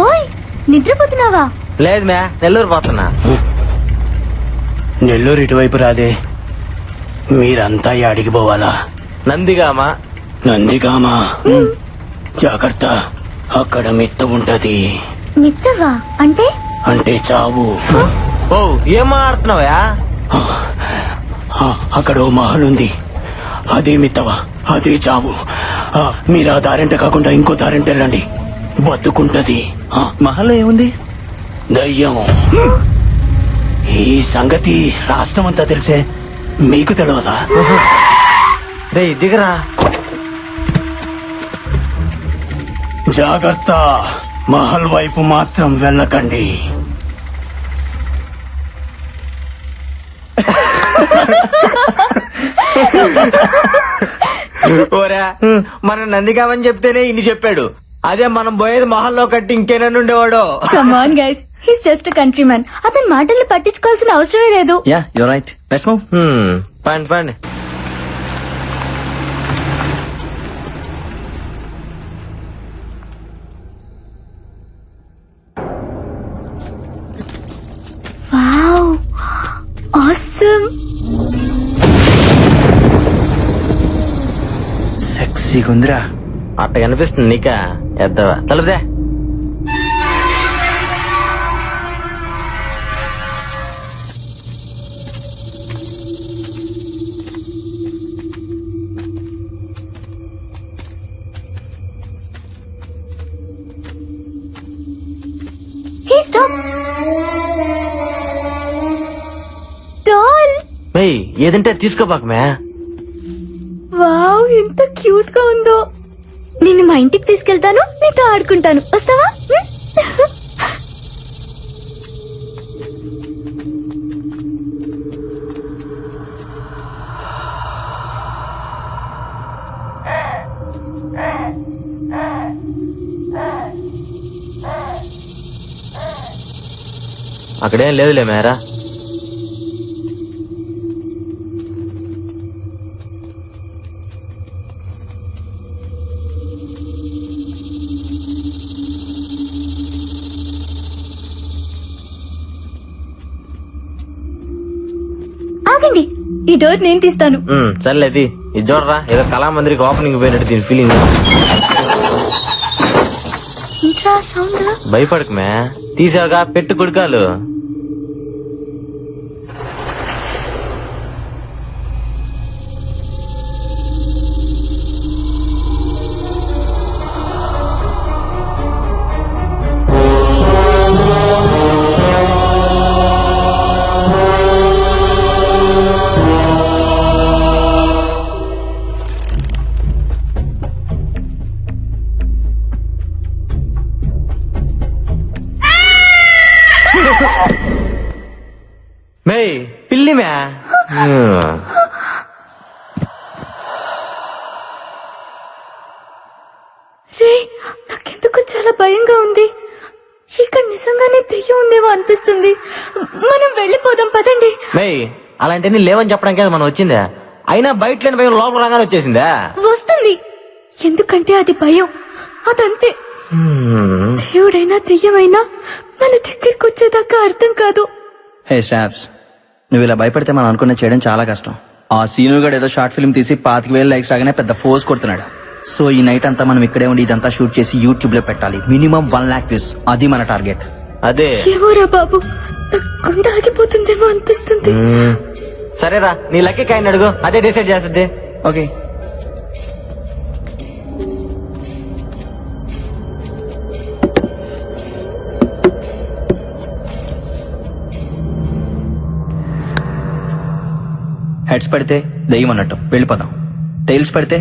ఓయ్ నిద్రపోతున్నావా? లేదు మ్యా, నెల్లూరు పోతున్నా. నెల్లూరు ఇటువైపు రాదే, మీరంతా అడిగి పోవాలా? నందిగామా. నందిగామా? జాగ్రత్త, అక్కడ మిత్త ఉంటది. మిత్తవా అంటే? అంటే చావు. ఓ ఏం మాట్లాడుతున్నావా? అక్కడ ఓ మహల్ ఉంది, అదే మిత్తవా, అదే చావు. మీరు ఆ దారింట కాకుండా ఇంకో దారింట వెళ్ళండి, బతుకుంటది. మహల్లో ఏముంది? దయ్యం. ఈ సంగతి రాష్ట్రం అంతా తెలిసే, మీకు తెలియదా? రే దిగరా. జాగ్రత్త, మహల్ వైపు మాత్రం వెళ్ళకండి. ఓరా, మనం నందిగామని చెప్తేనే ఇన్ని చెప్పాడు. అదే మనం పోయేది మహల్లో కట్టి ఇంకేనన్ను ఉండేవాడు. Come on guys, he's just country man. అతని మాటల్ని పట్టించుకోవాల్సిన అవసరమే లేదు. Yeah you right, let's move. పండి పండి. Wow, awesome. సెక్సీగా ఉందిరా. అట్ట కనిపిస్తుంది నీకా? ఎద్దవా తలుపుదే. హే స్టాప్. డాల్. మేయ్ ఏదంటే తీసుకోబాక మ్యా. వావ్, ఎంత క్యూట్ గా ఉందో. నిన్ను మా ఇంటికి తీసుకెళ్తాను, నీతో ఆడుకుంటాను. వస్తావా? అక్కడేం లేదులే మేరా. ఆగండి, ఈ డోర్ నేను తీస్తాను. సర్లేది. ఇది చూడరా, ఏదో కళామందిరికి ఓపెనింగ్ పోయినట్టు దీని ఫీలింగ్. Intra sound. భయపడకు మ్యా, తీసావుగా, పెట్టు కుడికాలు. మే పిల్లి మ్యా. రే, నాకెందుకు చాలా భయంగా ఉంది. ఇక్కడ నిజంగానే దెయ్యం ఉందేమో అనిపిస్తుంది. మనం వెళ్ళిపోదాం పదండి. మే అలాంటివన్నీ లేవని చెప్పడానికి కదా మనం వచ్చిందా? అయినా బయట లేని భయం లోపల రాగానే వచ్చేసిందా? వస్తుంది, ఎందుకంటే అది భయం. అదంతే. దేవుడైనా దెయ్యమైనా మన దగ్గరికి వచ్చేదాకా అర్థం కాదు. హే స్టాప్స్, నువ్వు ఇలా భయపడితే మనం అనుకున్న చేయడం చాలా కష్టం. ఆ సీను గడు ఏదో షార్ట్ ఫిల్మ్ తీసి 25,000 లైక్స్ రాగానే పెద్ద ఫోర్స్ కొడుతున్నాడు. సో ఈ నైట్ అంతా మనం ఇక్కడే ఉండి ఇదంతా షూట్ చేసి యూట్యూబ్ లో పెట్టాలి. మినిమం 1 lakh వ్యూస్, అది మన టార్గెట్. అదే. ఏమోరా బాబు, గుండె ఆగిపోతుందేమో అనిపిస్తుంది. సరేరా, నీ లక్కీ కాయని అడుగు, అదే డిసైడ్ చేస్తుంది. ఓకే. హెడ్స్ పడితే దెయ్యం అన్నట్టు వెళ్ళిపోదాం, టైల్స్ పడితే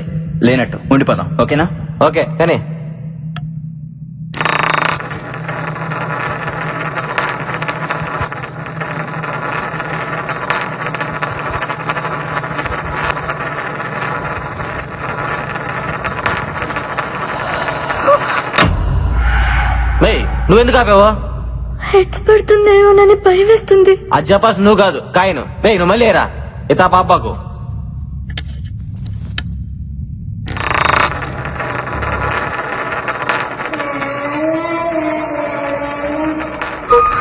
లేనట్టు ఉండిపోదాం. ఓకేనా? ఓకే కానీ నువ్వెందుకు ఆపావు? హెడ్స్ పడుతుందేమోనని భయం వేస్తుంది. అది చెప్పాల్సి నువ్వు కాదు, కాయను. నువ్వు మళ్ళీ రా ఇతా పాపాకు. వరుస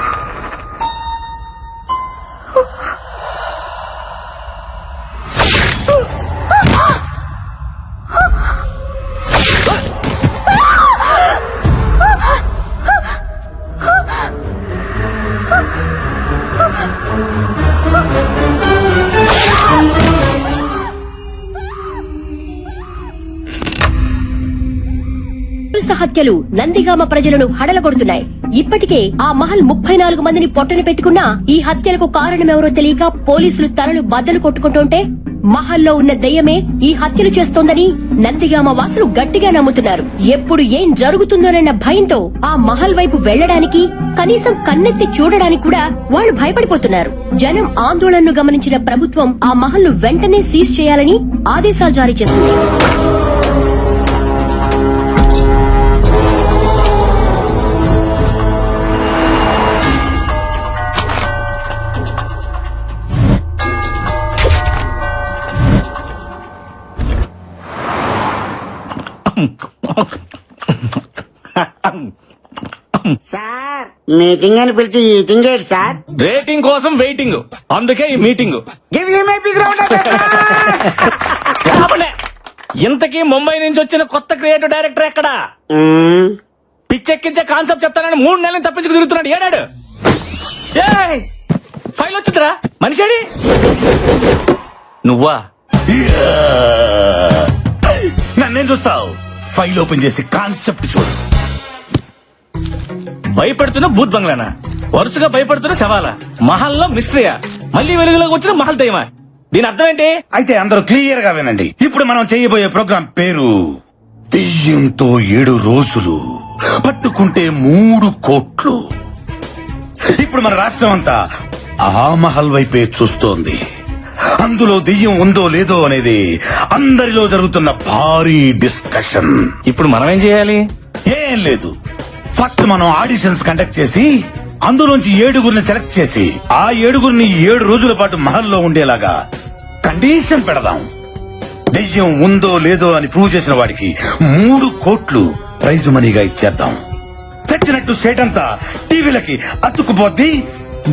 హత్యలు నందిగామ ప్రజలను హడలగొడుతున్నాయి. ఇప్పటికే ఆ మహల్ 34 మందిని పొట్టన పెట్టుకున్నా ఈ హత్యలకు కారణమెవరో తెలియక పోలీసులు తలలు బద్దలు కొట్టుకుంటుంటే మహల్లో ఉన్న దెయ్యమే ఈ హత్యలు చేస్తోందని నందిగామ వాసులు గట్టిగా నమ్ముతున్నారు. ఎప్పుడు ఏం జరుగుతుందోనన్న భయంతో ఆ మహల్ వైపు వెళ్లడానికి, కనీసం కన్నెత్తి చూడడానికి కూడా వాళ్లు భయపడిపోతున్నారు. జనం ఆందోళనను గమనించిన ప్రభుత్వం ఆ మహల్ను వెంటనే సీజ్ చేయాలని ఆదేశాలు జారీ చేసింది. సార్ మీటింగ్ అని పిలిచి ఈటింగ్ ఏంటి సార్? రేటింగ్ కోసం వెయిటింగ్, అందుకే ఈ meeting. Give you my big round of ఇంతకీ ముంబై నుంచి వచ్చిన కొత్త క్రియేటివ్ డైరెక్టర్ ఎక్కడా? పిచ్చెక్కించే కాన్సెప్ట్ చెప్తానని 3 నెలలు తప్పించుకు తిరుగుతున్నాడు. ఏడాడు ఫైల్ వచ్చిందిరా, మనిషి నువ్వా? నన్నేం చూస్తావు? ఫైల్ ఓపెన్ చేసి కాన్సెప్ట్ చూడు. భయపెడుతున్న భూత్ బంగ్లానా? వరుసగా భయపడుతున్న శవాలా? మహల్లో మిస్టరీయా? మళ్ళీ వెలుగులోకి వచ్చిన మహల్ దయ్యమా? దీని అర్థం ఏంటి? అయితే అందరూ క్లియర్ గా వినండి. ఇప్పుడు మనం చేయబోయే ప్రోగ్రాం పేరు దెయ్యంతో 7 రోజులు, పట్టుకుంటే 3 కోట్లు. ఇప్పుడు మన రాష్ట్రం అంతా ఆ మహల్ వైపే చూస్తోంది. అందులో దెయ్యం ఉందో లేదో అనేది అందరిలో జరుగుతున్న భారీ డిస్కషన్. ఇప్పుడు మనం ఏం చేయాలి? ఏం లేదు, ఫస్ట్ మనం ఆడిషన్స్ కండక్ట్ చేసి అందులోంచి 7గురిని సెలెక్ట్ చేసి ఆ 7గురిని 7 రోజుల పాటు మహల్లో ఉండేలాగా కండిషన్ పెడదాం. దెయ్యం ఉందో లేదో అని ప్రూవ్ చేసిన వాడికి 3 కోట్లు ప్రైజ్ మనీగా ఇచ్చేద్దాం. తెచ్చినట్టు స్టేట్ అంతా టీవీలకి అతుక్కుపోద్ది.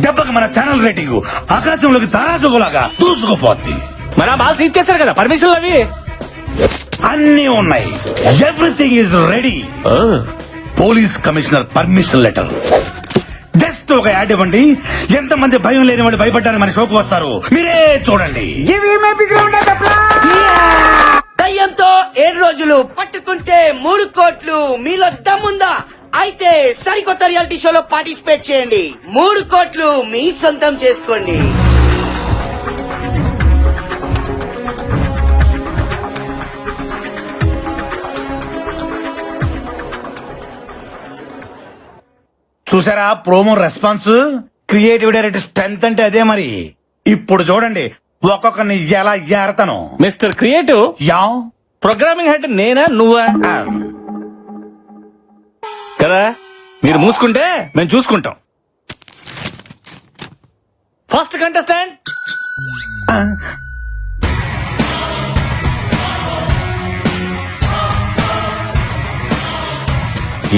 దెబ్బకి మన ఛానల్ రేటింగ్ ఆకాశంలోకి తారాజుగులాగా దూసుకుపోద్ది. మరి ఆ మాల్స్ ఇచ్చేస్తారు కదా, పర్మిషన్లు అవి అన్నీ ఉన్నాయి. Everything is ready. Police commissioner permission letter. Just ఒక యాడ్ ఇవ్వండి. ఎంతమంది భయం లేని వాళ్ళు భయపడ్డానికి మన షోకు వస్తారు. మీరే చూడండి. Give you my big round of దయ్యంతో 7 రోజులు, పట్టుకుంటే 3 కోట్లు. మీలో దమ్ముందా? అయితే సరికొత్త రియాలిటీ షోలో పార్టిసిపేట్ చేయండి. 3 కోట్లు మీ సొంతం చేసుకోండి. చూసారా promo response? Creative director strength అంటే అదే మరి. ఇప్పుడు చూడండి ఒక్కొక్కరిని ఎలా ఏరతాను. మిస్టర్ క్రియేటివ్, యా ప్రోగ్రామింగ్ హెడ్ నేనా నువ్వా? కదా, మీరు మూసుకుంటే మేము చూసుకుంటాం. ఫస్ట్ కంటెస్టెంట్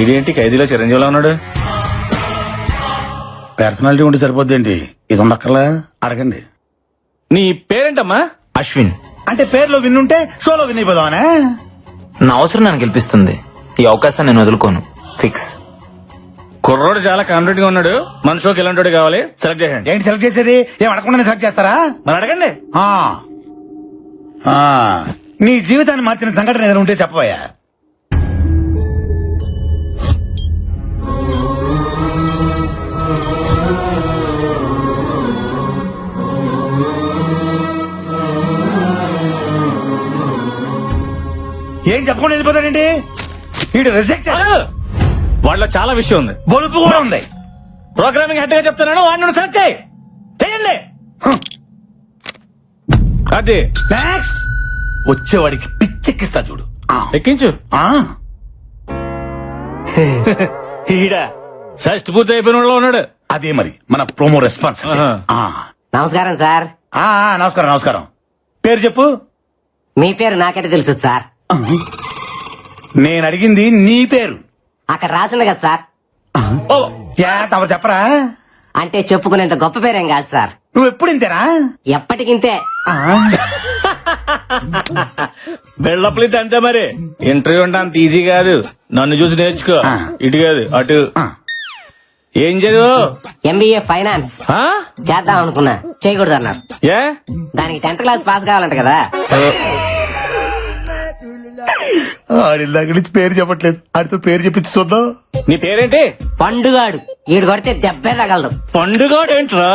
ఇదేంటి ఖైదీలో చిరంజీవిలో ఉన్నాడు? పర్సనాలిటీ ఉంటే సరిపోద్దేంటి? ఇది ఉండక్కర్లా, అడగండి. నీ పేరేంటమ్మా? అశ్విన్. అంటే పేరులో విన్నుంటే షోలో విన్ అయిపోదామనే. నా అవసరం నన్ను గెలిపిస్తుంది. ఈ అవకాశాన్ని నేను వదులుకోను. ఫిక్స్. కుర్రోడు చాలా కాన్ఫిడెంట్ గా ఉన్నాడు. మన షోకి ఎలాంటి కావాలి సెలెక్ట్ చేయండి. ఏంటి సెలెక్ట్ చేసేది? ఏం అడగకుండానే సెలెక్ట్ చేస్తారా? మరి అడగండి. ఆ. ఆ. నీ జీవితాన్ని మార్చిన సంఘటన ఏదైనా ఉంటే చెప్పబోయా. ఏం చెప్పకుండా వెళ్ళిపోతాడండి? వీడు రిజెక్ట్. వాళ్ళలో చాలా విషయం ఉంది, బొలుపు కూడా ఉంది. ప్రోగ్రామింగ్ హెడ్ గా చెప్తున్నాను, వాడిని సెలెక్ట్ చేయండి. అది నెక్స్ట్ వచ్చేవాడికి పిచ్చెక్కిస్తా చూడు. ఎక్కించు. ఆ. ఈడ షష్టి పూర్తి అయిపోయిన వాళ్ళలో ఉన్నాడు. అదే మరి మన ప్రోమో రెస్పాన్స్. ఆహా. నమస్కారం సార్. నమస్కారం నమస్కారం. పేరు చెప్పు. మీ పేరు నాకంటే తెలుసు సార్. నేను అడిగింది నీ పేరు. అక్కడ రాసుంది కదా సార్. ఓ, యా తమరు చెప్పరా? అంటే చెప్పుకునేంత గొప్ప పేరేం కాదు సార్. నువ్వు ఎప్పుడు ఇంతేనా? ఎప్పటికింతే. బిల్డప్లు అంతే మరి. ఇంటర్వ్యూ అంటే అంత ఈజీ కాదు. నన్ను చూసి నేర్చుకో. ఇటు కాదు అటు. ఏం చదువు? ఎంబీఏ ఫైనాన్స్ ఆ? చేద్దాం అనుకున్నా, చేయకూడదు అన్నారు. ఏ? దానికి 10th క్లాస్ పాస్ కావాలంట కదా. ఆడిల్లాక నుంచి పేరు చెప్పట్లేదు, ఆడితో పేరు చెప్పించి చూద్దాం. నీ పేరేంటి? పండుగాడు. ఈడు కొడితే దెబ్బే తగలదు. పండుగోడు ఏంట్రా?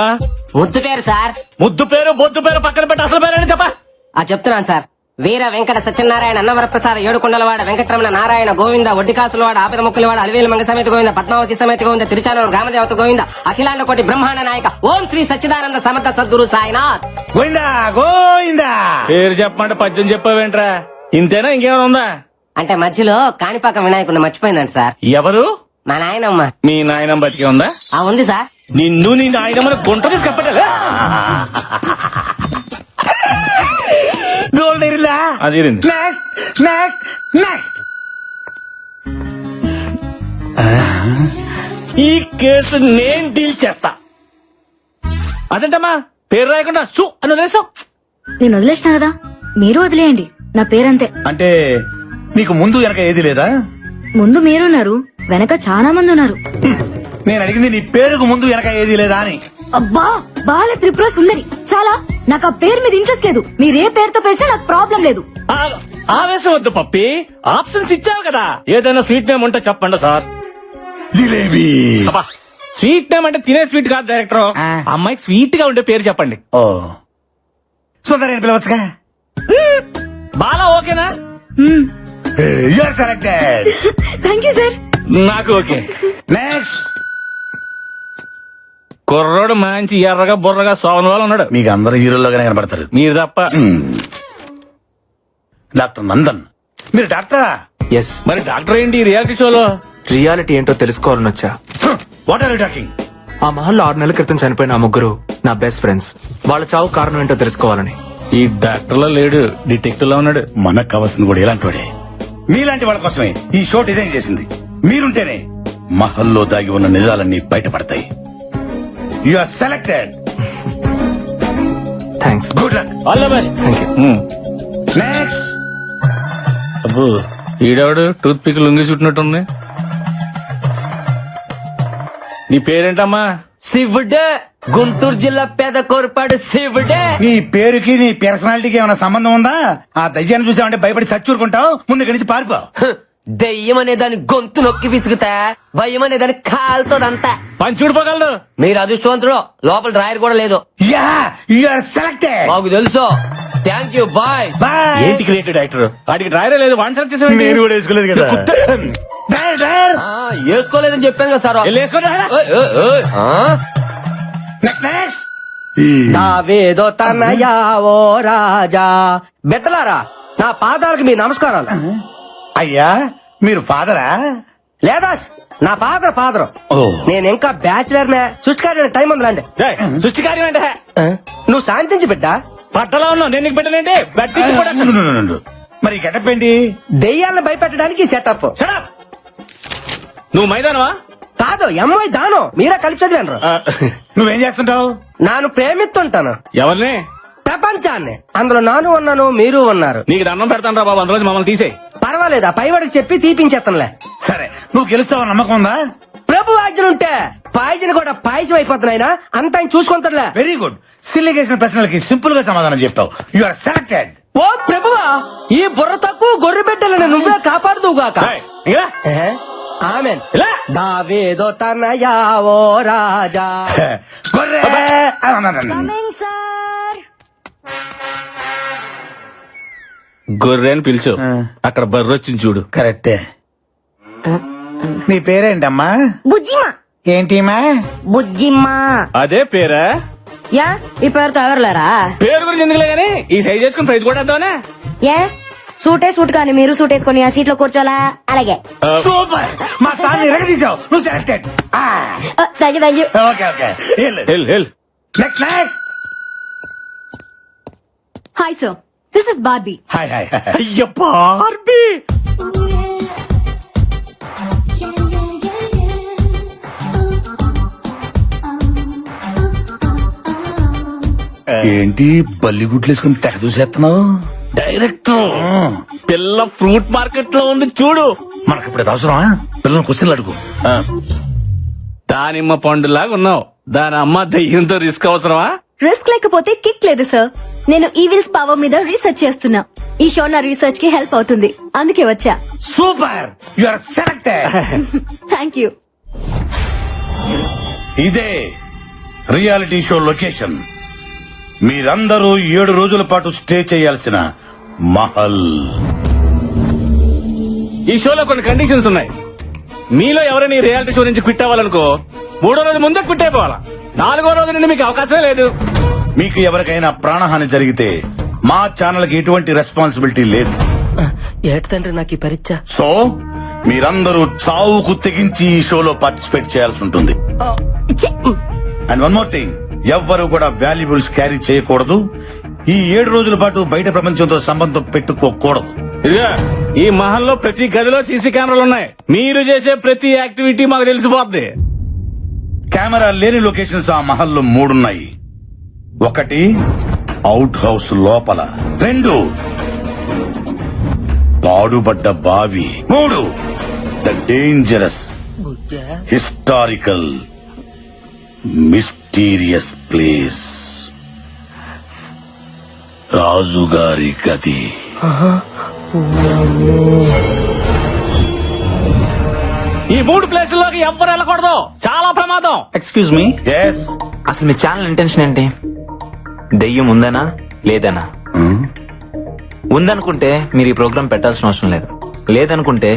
ముద్దు పేరు సార్. ముద్దు పేరు బొద్దు పేరు పక్కన పెట్టి అసలు పేరేంటి చెప్పా. చెప్తున్నాను సార్. వీర వెంకట సత్యనారాయణ అన్నవరప్రసాద ఏడుకొండలవాడ వెంకటరమణ నారాయణ గోవింద ఒడ్డికాసులవాడ ఆపిన ముక్కులవాడ అలివేలు మంగ సమేత గోవింద పద్మావతి సమేత గోవింద తిరుచానూరు గ్రామదేవత గోవింద అఖిలాండ కోటి బ్రహ్మాండ నాయక ఓం శ్రీ సచ్చిదానంద సమర్థ సద్గురు సాయినాథ్. గోయిందా గోయిందా. పేరు చెప్పమంటే పద్యం చెప్పావేంట్రా? ఇంతేనా ఇంకేమైనా ఉందా? అంటే మధ్యలో కాణిపాక వినాయకుడిని మర్చిపోయిందంట సార్. ఎవరు? మా నాయనమ్మ. మీ నాయనమ్మ బతికే ఉందా? ఉంది సార్. నిన్ను నీ నాయనమ్మని గుంట తీసి కప్పటలే. అది ఈ కేసు నేను డీల్ చేస్తా. అదేంటమ్మా పేరు రాయకుండా సు అని వదిలేసావు? నేను వదిలేసిన కదా, మీరు వదిలేయండి. నా పేరంతే. అంటే నీకు ముందు వెనక ఏది లేదా? ముందు మీరున్నారు, వెనక చాలా మంది ఉన్నారు. నేను అడిగింది నీ పేరుకు ముందు వెనక ఏది లేదా అని. అబ్బా, బాల త్రిపుర సుందరి. చాలా. నాకు ఆ పేరు మీద ఇంట్రెస్ట్ లేదు. మీరే పేరుతో పిలిచినా నాకు ప్రాబ్లం లేదు. ఆవేశం వద్దు పప్పి, ఆప్షన్స్ ఇచ్చావు కదా. ఏదైనా స్వీట్ నేమ్ ఉంటే చెప్పండి సార్. జిలేబీ. స్వీట్ నేమ్ అంటే తినే స్వీట్ కాదు డైరెక్టర్. అమ్మాయికి స్వీట్ గా ఉండే పేరు చెప్పండి. ఓ సుందరి పిలవచ్చుగా. బాలా ఓకేనా? You are selected. Thank you sir. నాకు ఓకే. నెక్స్ట్. కుర్రోడు మంచి ఎర్రగా బుర్రగా సోమన్ వాళ్ళు ఉన్నాడు. మీకు అందరు హీరోలుగానే కనబడతారు. మీరు తప్ప. డాక్టర్ నందన్. మీరు డాక్టరా? ఎస్. మరి డాక్టర్ ఏంటి రియాలిటీ షోలో? రియాలిటీ ఏంటో తెలుసుకోవాలని వచ్చా. What are you talking? ఆ మహల్లో 6 నెలల క్రితం చనిపోయిన ఆ ముగ్గురు నా బెస్ట్ ఫ్రెండ్స్. వాళ్ళ చావు కారణం ఏంటో తెలుసుకోవాలని. ఈ డాక్టర్ లో లేడు, డిటెక్టివ్ లో ఉన్నాడు. మనకు కావాల్సింది కూడా ఇలాంటి వాడే. మీలాంటి వాళ్ళ కోసమే ఈ షో డిజైన్ చేసింది. మీరుంటేనే మహల్లో దాగి ఉన్న నిజాలన్నీ బయటపడతాయి. You are selected. Thanks. Good luck. All the best. Thank you. Next. అబ్బో, ఈడవాడు టూత్ పిక్ లొంగి చుట్టినట్టుంది. నీ పేరేంటమ్మా? శివుడే. గుంటూరు జిల్లా పేద కోరపాడు శివుడే. నీ పేరుకి నీ పర్సనాలిటీకి ఏమైనా సంబంధం ఉందా? ఆ దయ్యాన్ని చూసామంటే భయపడి సచ్చూరుకుంటావు. ముందు ఇక్కడి నుంచి పారిపో. దెయ్యం అనే దాని గొంతు నొక్కి విసుగుతా, భయం అనే దాని కాలుతోదంతా. పని చూడిపోగలదు. మీరు అదృష్టవంతుడు. లోపల డ్రాయర్ కూడా లేదు. Yeah you are selected. మాకు తెలుసు. Thank you. బాయ్. బాయ్. ఏంటి క్రియేటివ్ డైరెక్టర్? వాడికి డ్రైరే లేదు, వన్ సెలెక్ట్ చేసేవాడి. నేను కూడా వేసుకోలేదు కదా. Driver, driver. వేసుకోలేదని చెప్పాను కదా సార్. ఓయ్, ఓయ్, ఓయ్. Next, next. నావేదో తనయా ఓ రాజా. బిడ్డలారా, నా పాదాలకు మీ నమస్కారాలు. అయ్యా మీరు ఫాదరా? లేదా నా ఫాదర్. ఓ. నేను ఇంకా బ్యాచిలర్ నే. సృష్టికారి టైం ఉందిలాండి. సృష్టి కార్యం అంటే నువ్వు శాంతించి బిడ్డ. పట్టలో ఉన్నావు, నేను నీకు పెట్టలేంటి? బట్టి కూడా మరి గెటప్ ఏంటి? దెయ్యాలను భయపెట్టడానికి సెటప్. నువ్వు మైదానవా? కాదు, ఎంఐ దాను. మీరే కలిపి చదివాను. నువ్వేం చేస్తుంటావు? నాను ప్రేమిస్తుంటాను ఎవరిని? ప్రపంచాన్ని. అందులో నాను ఉన్నాను, మీరు ఉన్నారు. నీకు దండం పెడతాను రా బాబు, అందులో మమ్మల్ని తీసేయి. పర్వాలేదు, ఆ పైవాడికి చెప్పి తీపించేస్తానులే. సరే, నువ్వు గెలుస్తావు నమ్మకం ఉందా? ప్రభు ఆజ్ఞలుంటే పాయసం కూడా పాయసం అయిపోతున్నాయినా అంత ఆయన చూసుకుంటాడులే. Very good. సిల్లిగా వేసిన ప్రశ్నలకి సింపుల్ గా సమాధానం చెప్తావు. You are selected. ఓ ప్రభువా, ఈ బుర్ర తక్కువ గొర్రె బిడ్డలను నువ్వే కాపాడుదువుగాక. ఏయ్, ఇంకా రా. ఆమెన్. ఇలా. దావేదో తనయా ఓ రాజా. గొర్రె. సార్. గొర్రె అని పిలిచు. అక్కడ బర్రె వచ్చింది చూడు. కరెక్టే. నీ పేరేంటమ్మా? బుజ్జిమా. ఏంటిమా? బుజ్జిమ్మా. అదే పేరా? యా, ఈ పేరుతో ఎవరులేరా? పేరు గురించి ఎందుకులే గానీ ఈ సైజ్ చేసుకుని ప్రైజ్ కూడా వద్దామనే. ఏ సూట్ కానీ మీరు సూట్ వేసుకొని ఆ సీట్ లో కూర్చోలా? అలాగే. సూపర్. మా సార్ ఎరగదీసావు. నువ్వు selected. Thank you. Okay okay. Hell next, next. Hi sir, this is Barbie. Hi hi. అయ్య బార్బీ. ఏంటి బల్లిగుడ్లు వేసుకుని తెగ చూసేస్తున్నావు? డైరెక్టర్ పిల్ల ఫ్రూట్ మార్కెట్ లో ఉంది చూడు. మనకి ఇప్పుడు అవసరమా? పిల్లలు క్వశ్చన్లు అడుగు. దానిమ్మ పండులాగా ఉన్నావు. దాని అమ్మ దయ్యంతో రిస్క్ అవసరమా? రిస్క్ లేకపోతే కిక్ లేదు సార్. నేను ఈవిల్స్ పవర్ మీద రీసెర్చ్ చేస్తున్నా. ఈ షో నా రీసెర్చ్ కి హెల్ప్ అవుతుంది, అందుకే వచ్చా. Super, you are selected. Thank you. ఇదే రియాలిటీ షో లొకేషన్. మీరందరూ 7 రోజుల పాటు స్టే చేయాల్సిన మహల్. ఈ షోలో కొన్ని కండిషన్స్ ఉన్నాయి. మీలో ఎవరైనా ఈ రియాలిటీ షో నుంచి క్విట్ అవ్వాలనుకో 3వ రోజు ముందే క్విట్ అయిపోవాలా. 4వ రోజు నుండి మీకు అవకాశమే లేదు. మీకు ఎవరికైనా ప్రాణహాని జరిగితే మా ఛానల్ కి ఎటువంటి రెస్పాన్సిబిలిటీ లేదు. ఏటి తండ్రి నాకు ఈ పరీక్ష. సో మీరందరూ చావుకు తెగించి ఈ షోలో పార్టిసిపేట్ చేయాల్సి ఉంటుంది. అండ్ వన్ మోర్ థింగ్, ఎవ్వరూ కూడా వాల్యుబుల్స్ క్యారీ చేయకూడదు. ఈ 7 రోజుల పాటు బయట ప్రపంచంతో సంబంధం పెట్టుకోకూడదు. ఇదిగా ఈ మహల్లో ప్రతి గదిలో సీసీ కెమెరాలు ఉన్నాయి. మీరు చేసే ప్రతి యాక్టివిటీ మాకు తెలిసిపోద్ది. కెమెరా లేని లొకేషన్స్ ఆ మహల్లో 3 ఉన్నాయి. 1 అవుట్ హౌస్ లోపల, 2 పాడుబడ్డ బావి, 3 the dangerous historical mysterious place, రాజుగారి గది. ఈ 3 ప్లేసుల్లోకి ఎవ్వరు వెళ్ళకూడదు, చాలా ప్రమాదం. ఎక్స్క్యూజ్ మీ, ఎస్, అసలు మీ ఛానల్ ఇంటెన్షన్ ఏంటి? దెయ్యం ఉందనా లేదనా? ఉందనుకుంటే మీరు ఈ ప్రోగ్రామ్ పెట్టాల్సిన అవసరం లేదు. లేదనుకుంటే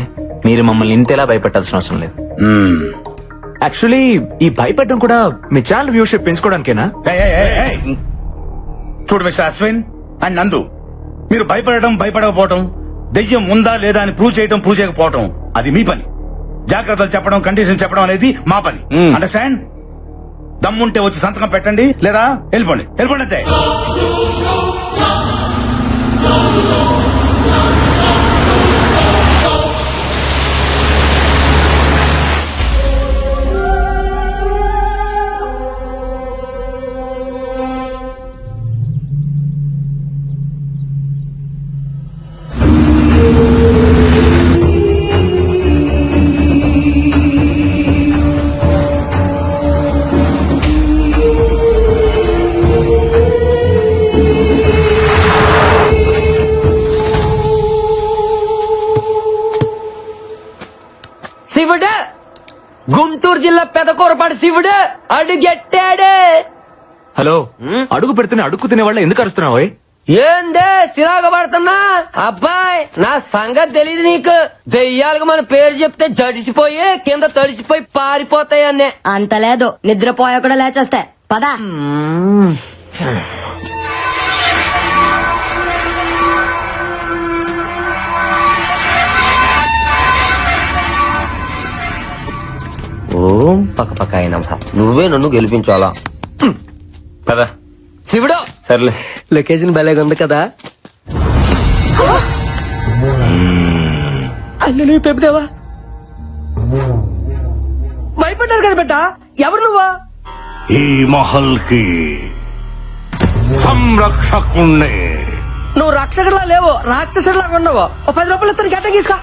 మీరు మమ్మల్ని ఇంతేలా భయపెట్టాల్సిన అవసరం లేదు. యాక్చువల్లీ ఈ భయపెట్టడం కూడా మీ ఛానల్ వ్యూషిప్ పెంచుకోవడానికేనా? చూడు మిస్టర్ అశ్విన్ అండ్ నందు, మీరు భయపడకపోవటం, దెయ్యం ఉందా లేదా అని ప్రూవ్ చేయకపోవటం అది మీ పని. జాగ్రత్తలు చెప్పడం, కండిషన్ చెప్పడం అనేది మా పని. అండర్స్టాండ్? దమ్ముంటే వచ్చి సంతకం పెట్టండి, లేదా వెళ్ళిపోండి అంతే. శివుడు, గుంటూరు జిల్లా పెదకూరపాడు శివుడు అడుగెట్టాడే. హలో, అడుగు పెడుతున్న అడుగు తినే వాళ్ళ ఎందుకు అరుస్తున్నావు? ఏందే సిరాగ పడుతున్నా? అబ్బాయి, నా సంగతి తెలీదు నీకు. దెయ్యాలకు మన పేరు చెప్తే జడిసిపోయి కింద తడిసిపోయి పారిపోతాయన్నే. అంత లేదు, నిద్రపోయా కూడా లేచేస్తా. పదా. ఓం పక్క పక్క అయినా నువ్వే నన్ను గెలిపించాలా? పదా శివుడు, సర్లే. లొకేషన్ భలేగా ఉంది కదా. అల్లు పెప్పుదేవా భయపడ్డారు కదా బిడ్డ. ఎవరు నువ్వా? ఈ మహల్ కి సంరక్షకుణ్ణి. నువ్వు రక్షకుడిలా లేవు, రాక్షసుడిలాగా ఉన్నావు. 10 రూపాయలు ఇస్తాను, గట్ట తీసుకో.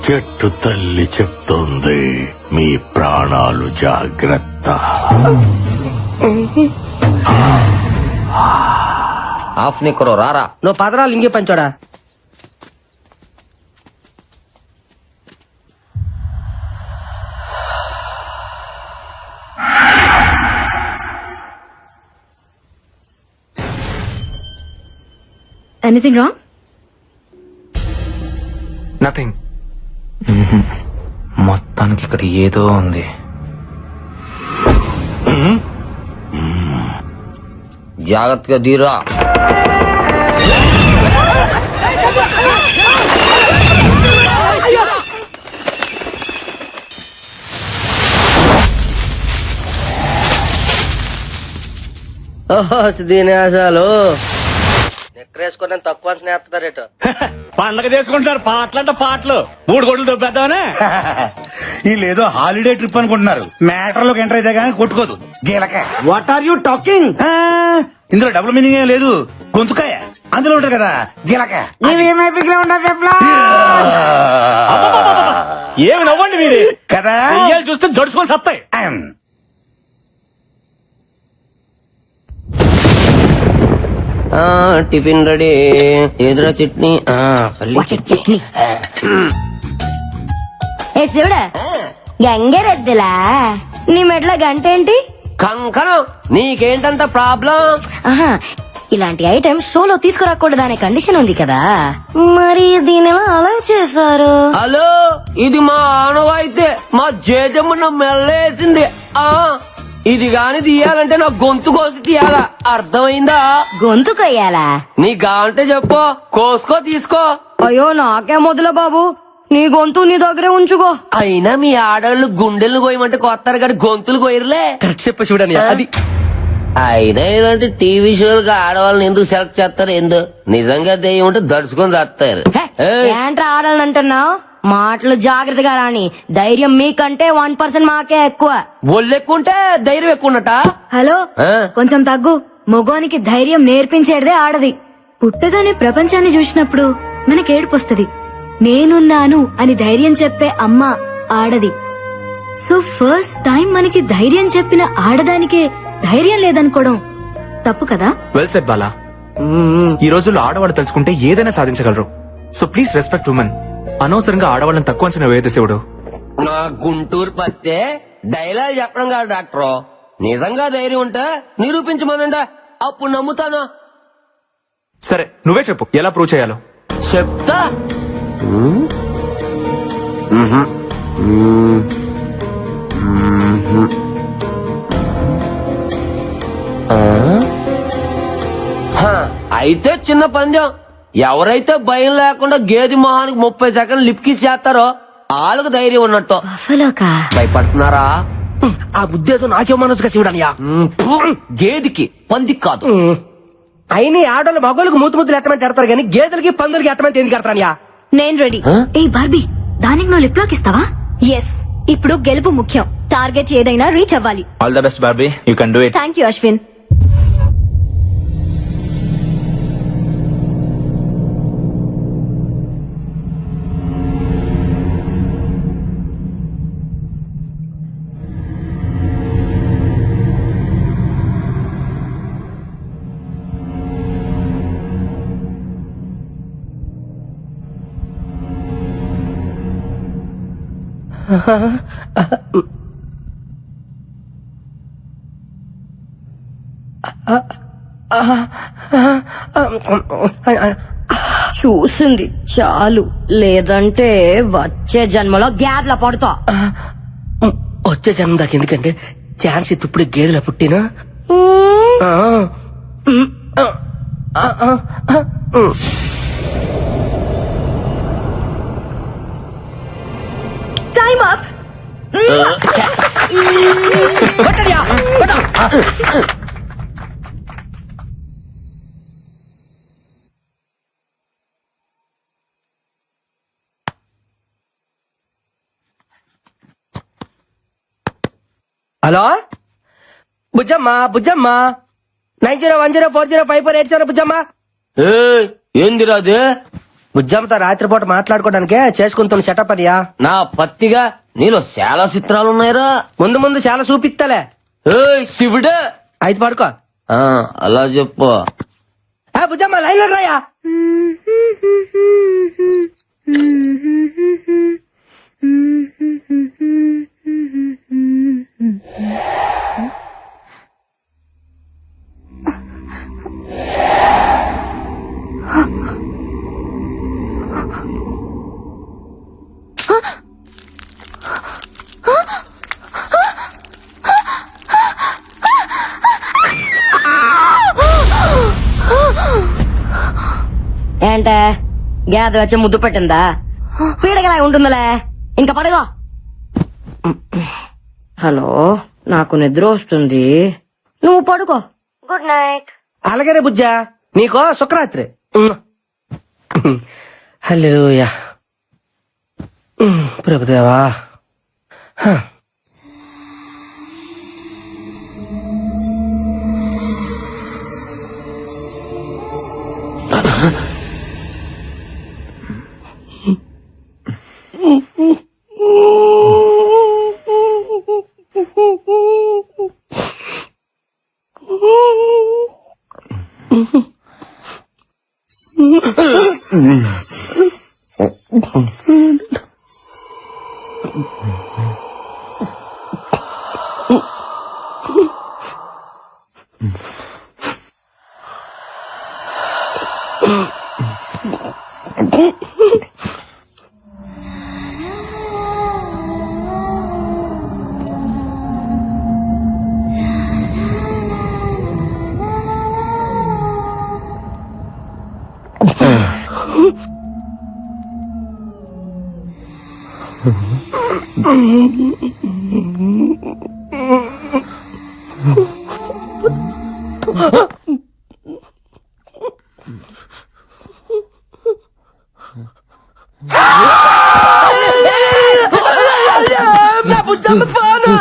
చెట్టు తల్లి చెప్తోంది, మీ ప్రాణాలు జాగ్రత్త. ఆఫ్ నిక్కరు రారా. నువ్వు పదరాలు ఇంకే పంచోడా. Anything wrong? నథింగ్. మొత్తానికి ఇక్కడ ఏదో ఉంది. జాగ్రత్తగా దీరా. దీనేసాలు నెక్కరేసుకుని తక్కువ స్నేహితుడారేటో. పండగ చేసుకుంటారు పాటలంటే పాటలు 3 కోట్లు దొబ్బేద్దామనే. వీళ్ళేదో హాలిడే ట్రిప్ అనుకుంటున్నారు. మ్యాటర్ లోకి ఎంటర్ అయితే గానీ కొట్టుకోదు గీలక. What are you talking? ఇందులో డబుల్ మీనింగ్ ఏం లేదు. గొంతుకాయ అందులో ఉంటారు కదా గీలక. ఏమి నవ్వండి మీరు కదా దెయ్యాలు చూస్తే జడుచుకొని సత్తాయి. Tiffin ready. ఎదురా చట్నీ. చట్నీ. ఏ శివుడా, గంగరెద్దులా నీ మెట్ల గంట ఏంటి? కంకణం. నీకేంటంత ప్రాబ్లం? ఆహా, ఇలాంటి ఐటమ్ షోలో తీసుకురాకూడదు అనే కండిషన్ ఉంది కదా, మరి దీని ఎలా అలౌ చేశారు? హలో, ఇది మా ఆనవాయితే. మా జేజమ్మ మెల్లేసింది. ఇది గాని తీయాలంటే నా గొంతు కోసి తీయాలా, అర్థమైందా? గొంతు కొయ్యాలా? నీ గాంటే చెప్పు, కోసుకో తీసుకో. అయ్యో నాకే మొదల బాబు, నీ గొంతు నీ దగ్గరే ఉంచుకో. అయినా మీ ఆడవాళ్ళు గుండెలు కోయమంటే కొత్తారు కానీ గొంతులు కోయరులే. కరెక్ట్ చెప్పు చూడని అది. అయినా ఇలాంటి టీవీ షోలకు ఆడవాళ్ళని ఎందుకు సెలెక్ట్ చేస్తారు? ఎందుకు నిజంగా దెయ్యం ఉంటే దడుచుకొని చేస్తారు. ఏంట్రా ఆడాలని అంటున్నావు? మాటలు జాగ్రత్తగా రాని. ధైర్యం మీకంటే 1% మాకే ఎక్కువ. ఒళ్ళెక్కుంటే ధైర్యం ఎక్కువ ఉన్నట. హలో, కొంచెం తగ్గు. మగోనికి ధైర్యం నేర్పించేదే ఆడది. పుట్టగానే ప్రపంచాన్ని చూసినప్పుడు మనకేడుపొస్తది. నేనున్నాను అని ధైర్యం చెప్పే అమ్మ ఆడది. సో ఫస్ట్ టైం మనకి ధైర్యం చెప్పిన ఆడదానికే ధైర్యం లేదనుకోవడం తప్పు కదా? Well said Bala. ఈ రోజుల్లో ఆడవాళ్ళు తలుచుకుంటే ఏదైనా సాధించగలరు. So please respect women. అనవసరంగా ఆడవాళ్ళని తక్కువ అంచనా వేయదు శివుడు. నా గుంటూరు పత్తే డైలాగ్ చెప్పడం కాదు డాక్టర్. నిజంగా ధైర్యం ఉంటే నిరూపించమనండి, అప్పుడు నమ్ముతాను. సరే నువ్వే చెప్పు ఎలా ప్రూవ్ చేయాలో. చెప్తా. అయితే చిన్న పందెం. ఎవరైతే భయం లేకుండా గేది మొహానికి 30 సెకండ్లు లిప్ కిస్ చేస్తారో వాళ్ళకు ధైర్యం ఉన్నట్టు. బఫలోకా? భయపడుతున్నారా? ఆ బుద్ధేదో నాకేమనొచ్చుగా శివుడనియా. గేదికి పందికి కాదు. అయినా ఆడోళ్ళు మగోళ్ళకి మూతుముద్దులు ఎట్టమంటే ఎడతారు కానీ గేదెలకి పందులకి ఎట్టమంటే ఎందుకు ఎడతారనియా? నేను రెడీ. ఏ బార్బీ, దానికి నువ్వు లిప్ లాక్ ఇస్తావా? ఎస్. ఇప్పుడు గెలుపు ముఖ్యం. టార్గెట్ ఏదైనా రీచ్ అవ్వాలి. All the best Barbie, you can do it. Thank you Ashwin. చూసింది చాలు, లేదంటే వచ్చే జన్మలో గ్యాద్ల పడుతా. వచ్చే జన్మ దాకా ఎందుకంటే ఛాన్స్ ఇప్పుడు గేదెల పుట్టినా. Time up. Hello Bujjamma, Bujjamma 9010405487 Bujjamma. ఏందిరా అది? బుజ్జమ్మతో రాత్రిపూట మాట్లాడుకోవడానికే చేసుకుంటున్న సెటప్ అనియా. నా పత్తిగా నీలో చాలా చిత్రాలు ఉన్నాయిరా. ముందు ముందు చాలా చూపిస్తాలే. శివుడే అయితే పడుకో. అలా చెప్పు. బుజ్జమ్మ లైన్ లో రాయా. ఏంటే గ్యాద్ వచ్చి ముద్దు పెట్టిందా? పీడగలా ఉంటుందిలే, ఇంకా పడుగో. హలో, నాకు నిద్ర వస్తుంది, నువ్వు పడుకో. Good night. అలాగనే బుజ్జా, నీకో శుక్రరాత్రి. హల్లెలూయా. ప్రభుదేవా. నా బుజ్జమ్మ పాను.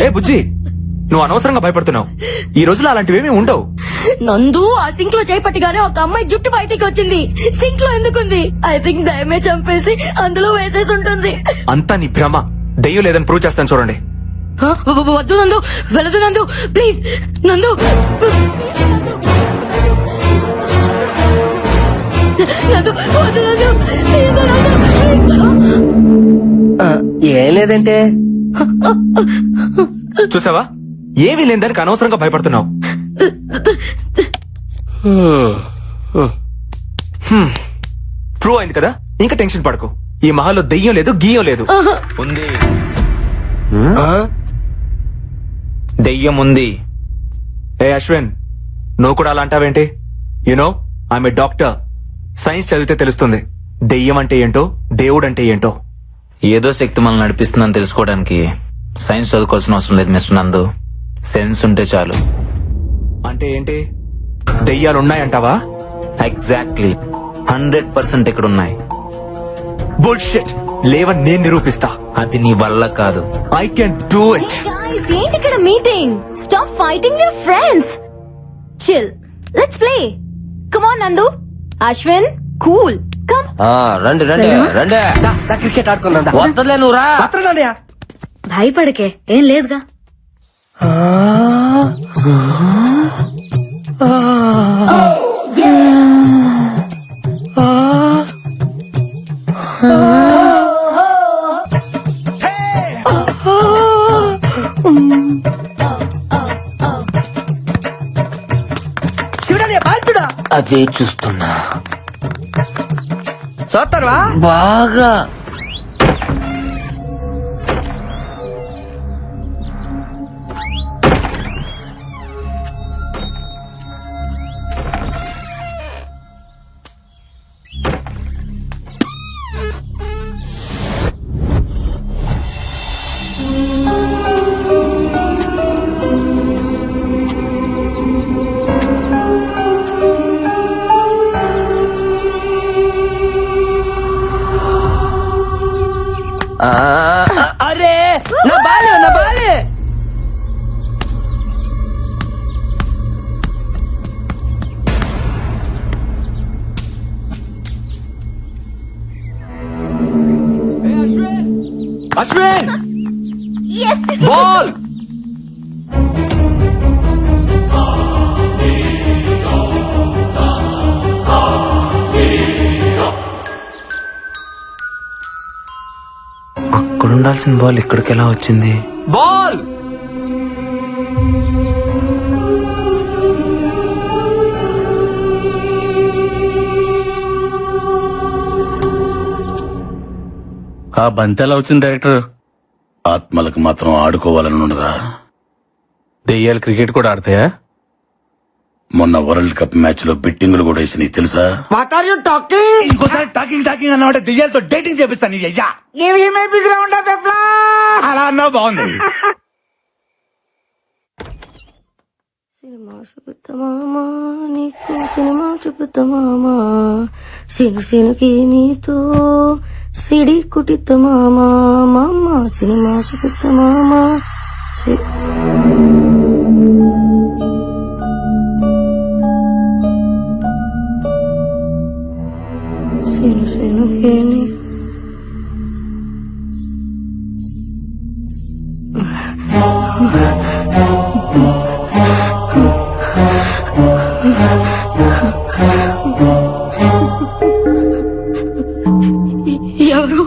ఏ బుజ్జి, నువ్వు అనవసరంగా భయపడుతున్నావు. ఈ రోజులో అలాంటివేమీ ఉండవు. నందు ఆ సింక్ లో చేపట్టిగానే ఒక అమ్మాయి జుట్టు బయటికి వచ్చింది. సింక్ లో ఎందుకుంది? ఐ థింక్ దయమే చంపేసి అందులో వేసేసి ఉంటుంది. అంతా నీ భ్రమ. దెయ్యం లేదని ప్రూవ్ చేస్తాను చూడండి. వద్దు నందు, వెళ్ళదు నందు, ప్లీజ్ నందు. నందు, వద్దు నందు, ప్లీజ్ నందు. ఏం లేదంటే చూసావా, ఏమీ లేని దానికి అనవసరంగా భయపడుతున్నావు. ప్రూవ్ అయింది కదా, ఇంకా టెన్షన్ పడకు. ఈ మహల్లో దెయ్యం లేదు, గీయం లేదు. ఉంది, దెయ్యం ఉంది. ఏ అశ్విన్, నువ్వు కూడా అలా అంటావేంటి? You know I'm a doctor. Science చదివితే తెలుస్తుంది దెయ్యం అంటే ఏంటో, దేవుడు అంటే ఏంటో. ఏదో శక్తి మనల్ని నడిపిస్తుందని తెలుసుకోవడానికి సైన్స్ చదువుకోవాల్సిన అవసరం లేదు మిస్టర్ నందు. సెన్స్ ఉంటే చాలు. అంటే ఏంటి? దెయ్యాలున్నాయంటావా? ఎగ్జాక్ట్లీ 100% ఇక్కడ ఉన్నాయి. బుల్షిట్. లేవని నేను నిరూపిస్తా. అది నీ వల్ల కాదు. I can do it. Guys, ఏంటి ఇక్కడ meeting? Stop fighting your friends. Chill. Let's play. Come on, Nandu. Ashwin, cool. Come. రండి రండి రండి క్రికెట్ ఆడుకుందా వద్దలే నువ్వు రా వస్తానండి భయపడకే, ఏం లేదుగా. చూడండి బాగా చూడ అదే చూస్తున్నా చూస్తారా బాగా అరే నా బాలే నా బాలే అశ్విన్, Yes. బాల్. అక్కడ ఉండాల్సిన బాల్ ఇక్కడికి ఎలా వచ్చింది? బాల్. ఆ బంతి ఎలా వచ్చింది డైరెక్టర్? ఆత్మలకు మాత్రం ఆడుకోవాలని ఉండదా? దెయ్యాలు క్రికెట్ కూడా ఆడతాయా? మొన్న వరల్డ్ కప్ మ్యాచ్ లో బెట్టింగులు కూడా వేసినాయి తెలుసా? What are you talking? ఇంకోసారి టాకింగ్ అన్నమాట దెయ్యాలతో డేటింగ్ చేపిస్తాను నీ అయ్యా. అలా అన్నా బాగుంది. సినిమా చూపుతామా నీకు, సినిమా చూపుతామా సిను సినుకి నీతో సిడి కుటితమామా మామ, సినిమా చూపుతామా. సిను సినుకి ఎవరు?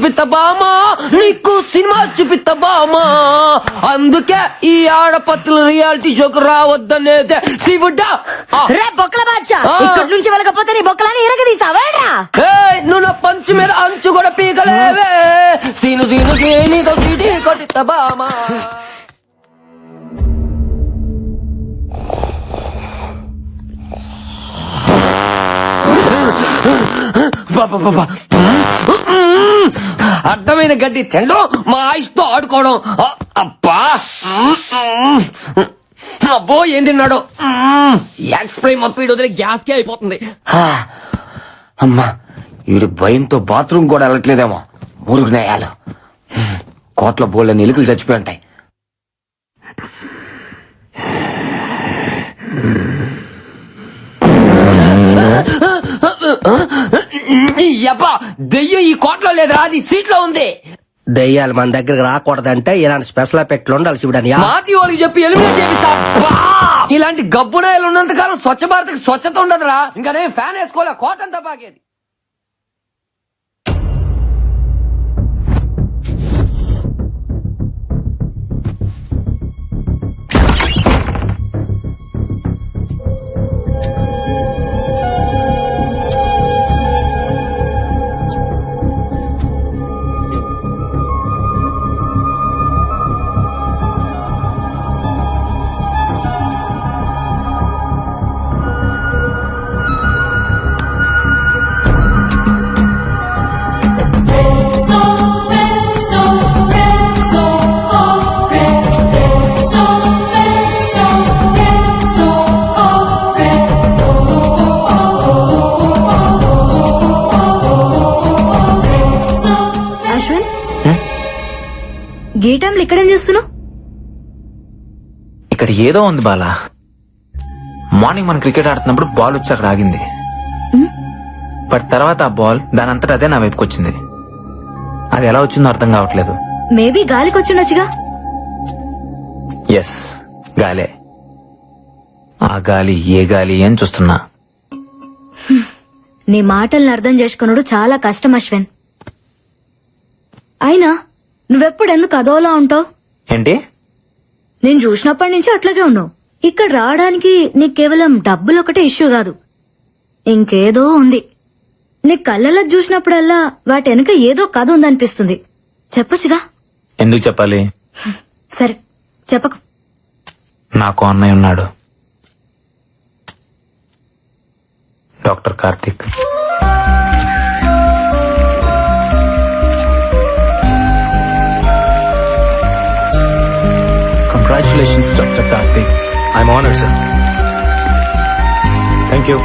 చూపిస్తా బామా, నీకు సినిమా చూపిస్తా బామా. అందుకే ఈ ఆడపత్తుల రియాలిటీ షోకు రావద్దనేదే శివుడా. రే బొక్కల బాద్షా, ఇక్కడి నుంచి వెళ్ళకపోతే నీ బొక్కలని ఇరగదీస్తావేరా? నువ్వు నా పంచు మీద అంచు కూడా పీకలేవే. సీను నీతో సీటీ కొట్టిస్తా బామా. అడ్డమైన గడ్డి తినడం, మా ఆయుష్తో ఆడుకోవడం. అబ్బా అబ్బో ఏం తిన్నాడు. ఎక్స్ప్రెస్ మొత్తం వీడు వదిలే గ్యాస్ కే అయిపోతుంది. అమ్మా వీడు భయంతో బాత్రూమ్ కూడా వెళ్ళట్లేదేమో. మురుగునాయాలు కోట్ల బోళ్ళ ఎలుకలు చచ్చిపోయి ఉంటాయి. యబ్బా దెయ్యం ఈ కోట్లో లేదా, అది సీట్లో ఉంది. దెయ్యాలు మన దగ్గరకు రాకూడదంటే ఇలాంటి స్పెషల్ ఎఫెక్ట్లు ఉండాలి శివుడని. మాటి వాళ్ళకి చెప్పి ఎలిమినేట్ చేపిస్తా. ఇలాంటి గబ్బునాయలు ఉన్నంత కాలం స్వచ్ఛ భారత్ స్వచ్ఛత ఉండదురా. ఇంకా నేను ఫ్యాన్ వేసుకోలే, కోటంతా బాగేది. అశ్విన్, గీటంలో ఇక్కడేం చేస్తున్నావు? ఇక్కడ ఏదో ఉంది బాలా. మార్నింగ్ మనం క్రికెట్ ఆడుతున్నప్పుడు బాల్ వచ్చి అక్కడ ఆగింది. బట్ తర్వాత ఆ బాల్ దాని అంతటా అదే నా వైపుకి వచ్చింది. అది ఎలా వచ్చిందో అర్థం కావట్లేదు. మేబీ గాలికి వచ్చిండొచ్చుగా. ఎస్, గాలే. ఆ గాలి ఏ గాలి అని చూస్తున్నా. నీ మాటల్ని అర్థం చేసుకున్నాడు చాలా కష్టం అశ్విన్. అయినా నువ్వెప్పుడు ఎందుకు అదోలా ఉంటావు? ఏంటి? నేను చూసినప్పటి నుంచి అట్లాగే ఉన్నావు. ఇక్కడ రావడానికి నీకు కేవలం డబ్బులు ఒకటే ఇష్యూ కాదు, ఇంకేదో ఉంది. నీ కళ్ళలో చూసినప్పుడల్లా వాటి వెనక ఏదో కథ ఉందనిపిస్తుంది. చెప్పొచ్చుగా. ఎందుకు చెప్పాలి? సరే చెప్పకు. నాకు అన్నయ్య ఉన్నాడు, doctor Karthik. Congratulations, Dr. Karthik. I'm honored, sir. Thank you.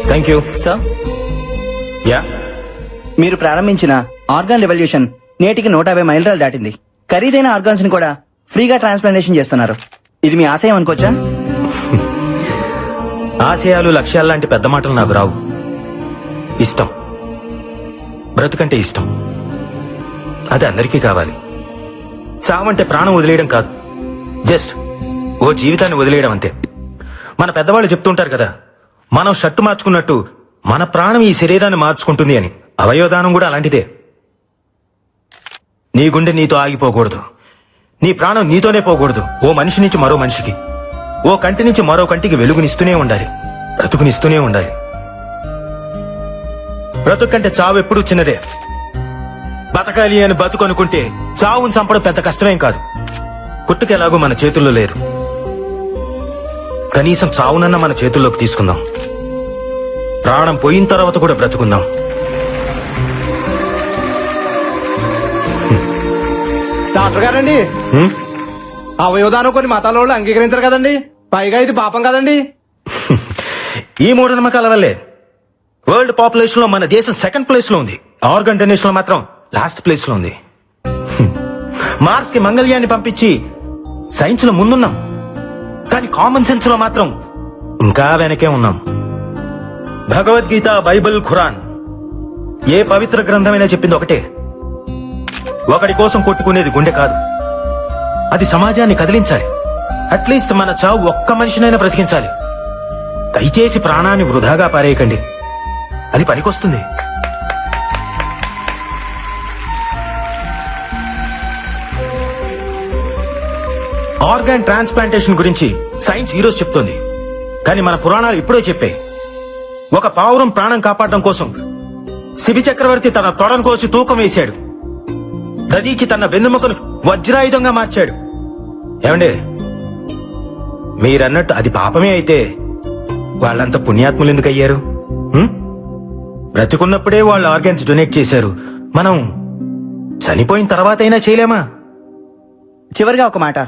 Thank you. Sir, Yeah? మీరు ప్రారంభించిన ఆర్గాన్ రెవల్యూషన్ నేటికి 150 మైలురాలు దాటింది. ఖరీదైన ఆర్గాన్స్ ని కూడా ఫ్రీగా ట్రాన్స్ప్లాంటేషన్ చేస్తున్నారు. ఇది మీ ఆశయం అనుకోవచ్చా? ఆశయాలు, లక్ష్యాలు లాంటి పెద్ద మాటలు నాకు రావు. ఇష్టం, బ్రతుకంటే ఇష్టం. అది అందరికీ కావాలి. చావంటే ప్రాణం వదిలేయడం కాదు, జస్ట్ ఓ జీవితాన్ని వదిలేయడం అంతే. మన పెద్దవాళ్ళు చెప్తుంటారు కదా, మనం షర్టు మార్చుకున్నట్టు మన ప్రాణం ఈ శరీరాన్ని మార్చుకుంటుంది అని. అవయవదానం కూడా అలాంటిదే. నీ గుండె నీతో ఆగిపోకూడదు, నీ ప్రాణం నీతోనే పోకూడదు. ఓ మనిషి నుంచి మరో మనిషికి, ఓ కంటి నుంచి మరో కంటికి వెలుగునిస్తూనే ఉండాలి, బ్రతుకునిస్తూనే ఉండాలి. బ్రతుకు కంటే చావు ఎప్పుడూ చిన్నదే. బతకాలి అని బతుకనుకుంటే చావును చంపడం పెద్ద కష్టమేం కాదు. పుట్టుకెలాగో మన చేతుల్లో లేదు, కనీసం చావునన్నా మన చేతుల్లోకి తీసుకుందాం. ప్రాణం పోయిన తర్వాత కూడా బ్రతుకుందాం. డాక్టర్ గారండి, అవయవదానం కొన్ని మతాల వాళ్ళు అంగీకరించారు కదండి, పైగా ఇది పాపం కదండి. ఈ మూఢనమ్మకాల వల్లే వరల్డ్ పాపులేషన్ లో మన దేశం సెకండ్ ప్లేస్ లో ఉంది, ఆర్గన్ డొనేషన్ లో మాత్రం లాస్ట్ ప్లేస్ లో ఉంది. మార్స్ కి మంగళ్యాన్ని పంపించి సైన్స్ లో ముందున్నాం, కానీ కామన్ సెన్స్ లో మాత్రం ఇంకా వెనకే ఉన్నాం. భగవద్గీత, బైబిల్, ఖురాన్ ఏ పవిత్ర గ్రంథమైనా చెప్పింది ఒకటే, ఒకడి కోసం కొట్టుకునేది గుండె కాదు, అది సమాజాన్ని కదిలించాలి. అట్లీస్ట్ మన చావు ఒక్క మనిషినైనా బ్రతికించాలి. దయచేసి ప్రాణాన్ని వృధాగా పారేయకండి, అది పనికొస్తుంది. ఆర్గాన్ ట్రాన్స్ప్లాంటేషన్ గురించి సైన్స్ ఈరోజు చెప్తోంది, కానీ మన పురాణాలు ఇప్పుడో చెప్పాయి. ఒక పావురం ప్రాణం కాపాడడం కోసం శిబి చక్రవర్తి తన తొడను కోసి తూకం వేశాడు. దదీకి తన వెన్నెముకను వజ్రాయుధంగా మార్చాడు. ఏమండి, మీరన్నట్టు అది పాపమే అయితే వాళ్ళంత పుణ్యాత్ములు ఎందుకు అయ్యారు? బ్రతికున్నప్పుడే వాళ్ళు ఆర్గాన్స్ డొనేట్ చేశారు, మనం చనిపోయిన తర్వాత అయినా చేయలేమా? చివరిగా ఒక మాట,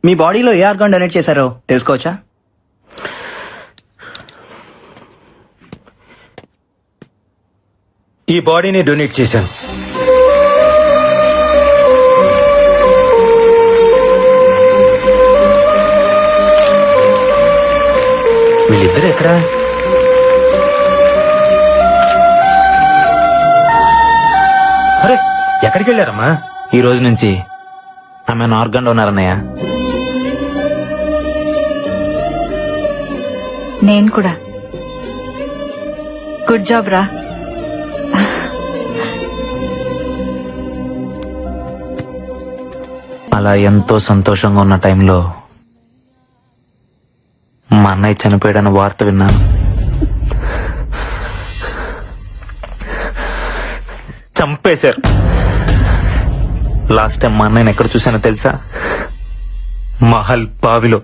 మీ బాడీలో ఏ ఆర్గాన్ డొనేట్ చేశారో తెలుసుకోవచ్చా? ఈ బాడీని డొనేట్ చేశాను. వీళ్ళిద్దరు ఎక్కడా? అరే, ఎక్కడికి వెళ్ళారమ్మా? ఈ రోజు నుంచి ఆమె ఆర్గాన్ డోనర్ అన్నయ్య. నేను కూడా. గుడ్ జాబ్ రా. అలా ఎంతో సంతోషంగా ఉన్న టైంలో మా అన్నయ్య చనిపోయాడన్న వార్త విన్నాను. చంపేశారు. లాస్ట్ టైం మా అన్నయ్యని ఎక్కడ చూసానో తెలుసా? మహల్ బావిలో.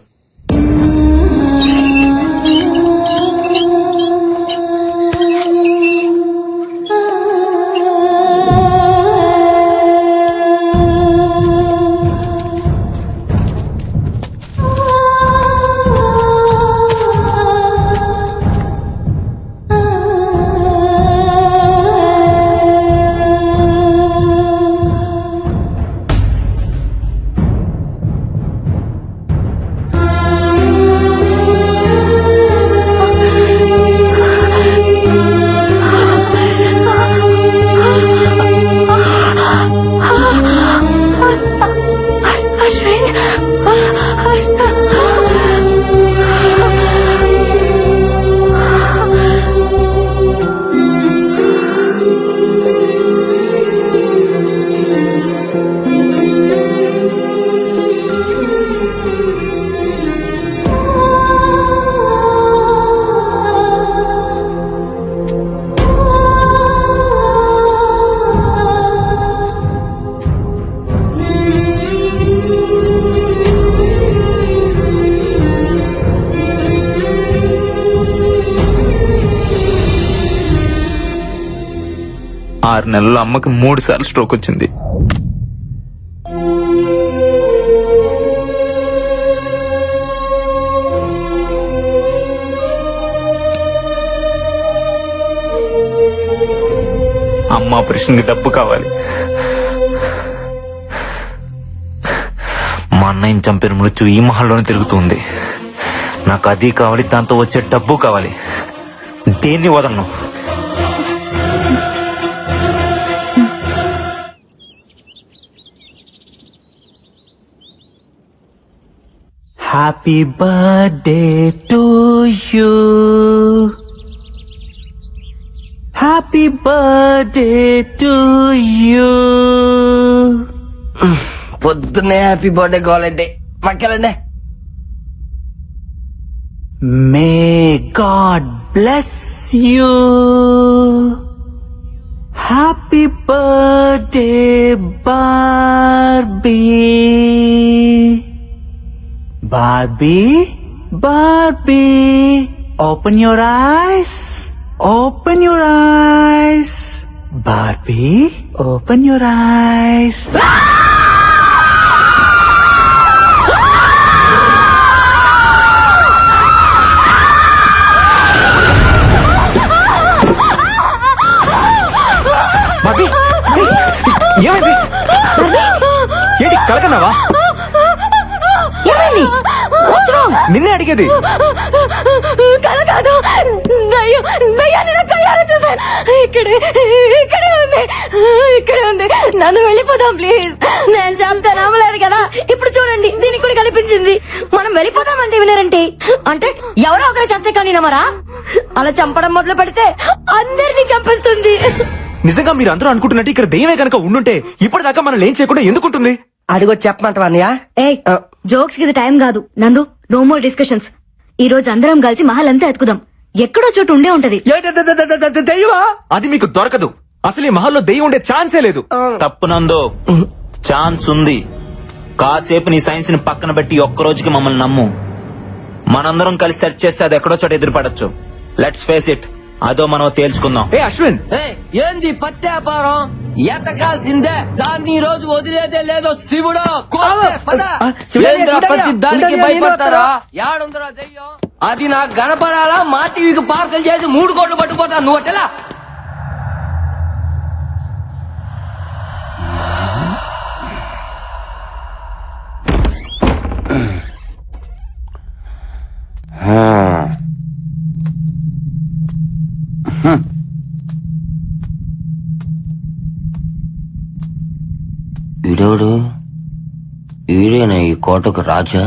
ఆరు నెలల్లో అమ్మకి 3 సార్లు స్ట్రోక్ వచ్చింది. అమ్మ ఆపరేషన్ కి డబ్బు కావాలి. మా అన్నయ్యని చంపిన మృత్యు ఈ మహల్లోనే తిరుగుతుంది. నాకు అది కావాలి, దాంతో వచ్చే డబ్బు కావాలి. దేన్ని వదలను. Happy birthday to you. Happy birthday to you. పొద్దున్నే హ్యాపీ బర్త్డే కావాలంటే పక్కెళ్ళండి. May God bless you. Happy birthday, Barbie. Barbie, open your eyes. Open your eyes. Barbie, open your eyes. Bobby, ఏమైంది? ఏంటి కలకన్నావా? నిన్నే అడిగేది. కల కాదు, దయ్యాన్ని నా కళ్ళారా చూశాను. ఇక్కడే ఉంది. ఇక్కడే ఉంది. నన్ను వెళ్ళిపోదాం ప్లీజ్. నేను చెప్తే నమ్మలేదు కదా, ఇప్పుడు చూడండి దీనికి కూడా కనిపించింది. మనం వెళ్ళిపోదామంటే వినరంటే, అంటే ఎవరో ఒకరు చేస్తే కానీ నమ్మరా? అలా చంపడం మొదలు పెడితే అందరినీ చంపేస్తుంది. నిజంగా మీరు అందరూ అనుకుంటున్నట్టు ఇక్కడ దెయ్యమే కనుక ఉండుంటే ఇప్పటిదాకా మనం ఏం చేయకుండా ఎందుకుంటుంది? అడిగో చెప్పమంటావా అన్నయ్య? ఏ జోక్స్ కి ఇది టైం కాదు. నందు, నో మోర్ డిస్కషన్స్. ఈ రోజు అందరం కలిసి మహల్ అంతా ఎత్తుకుదాం. ఎక్కడో చోటు ఉండే ఉంటది. దెయ్యమా? అది మీకు దొరకదు. అసలు ఈ మహల్లో దెయ్యం ఉండే ఛాన్సే లేదు. తప్పునందో ఛాన్స్ ఉంది. కాసేపు నీ సైన్స్ ని పక్కన పెట్టి ఒక్క రోజుకి మమ్మల్ని నమ్ము. మనందరం కలిసి సెర్చ్ చేస్తే అది ఎక్కడో చోట ఎదురుపడచ్చు. Let's face it. అదో మనం తేల్చుకుందాం. ఏ అశ్విన్, ఏంది పత్యాపారం? ఎతకాల్సిందే, దాన్ని ఈ రోజు వదిలేదే లేదో శివుడు. కోసే, పద. ఏంద్రా ప్రతి దానికి భయపడతారా? యాడుందరా దెయ్యం? అది నాకు గణపడాలా? మా టీవీకి పార్సల్ చేసి 3 కోట్లు పట్టుకుపోతా. నువ్వు అట్టెలా? వీడోడు వీడేనా ఈ కోటకు రాజా?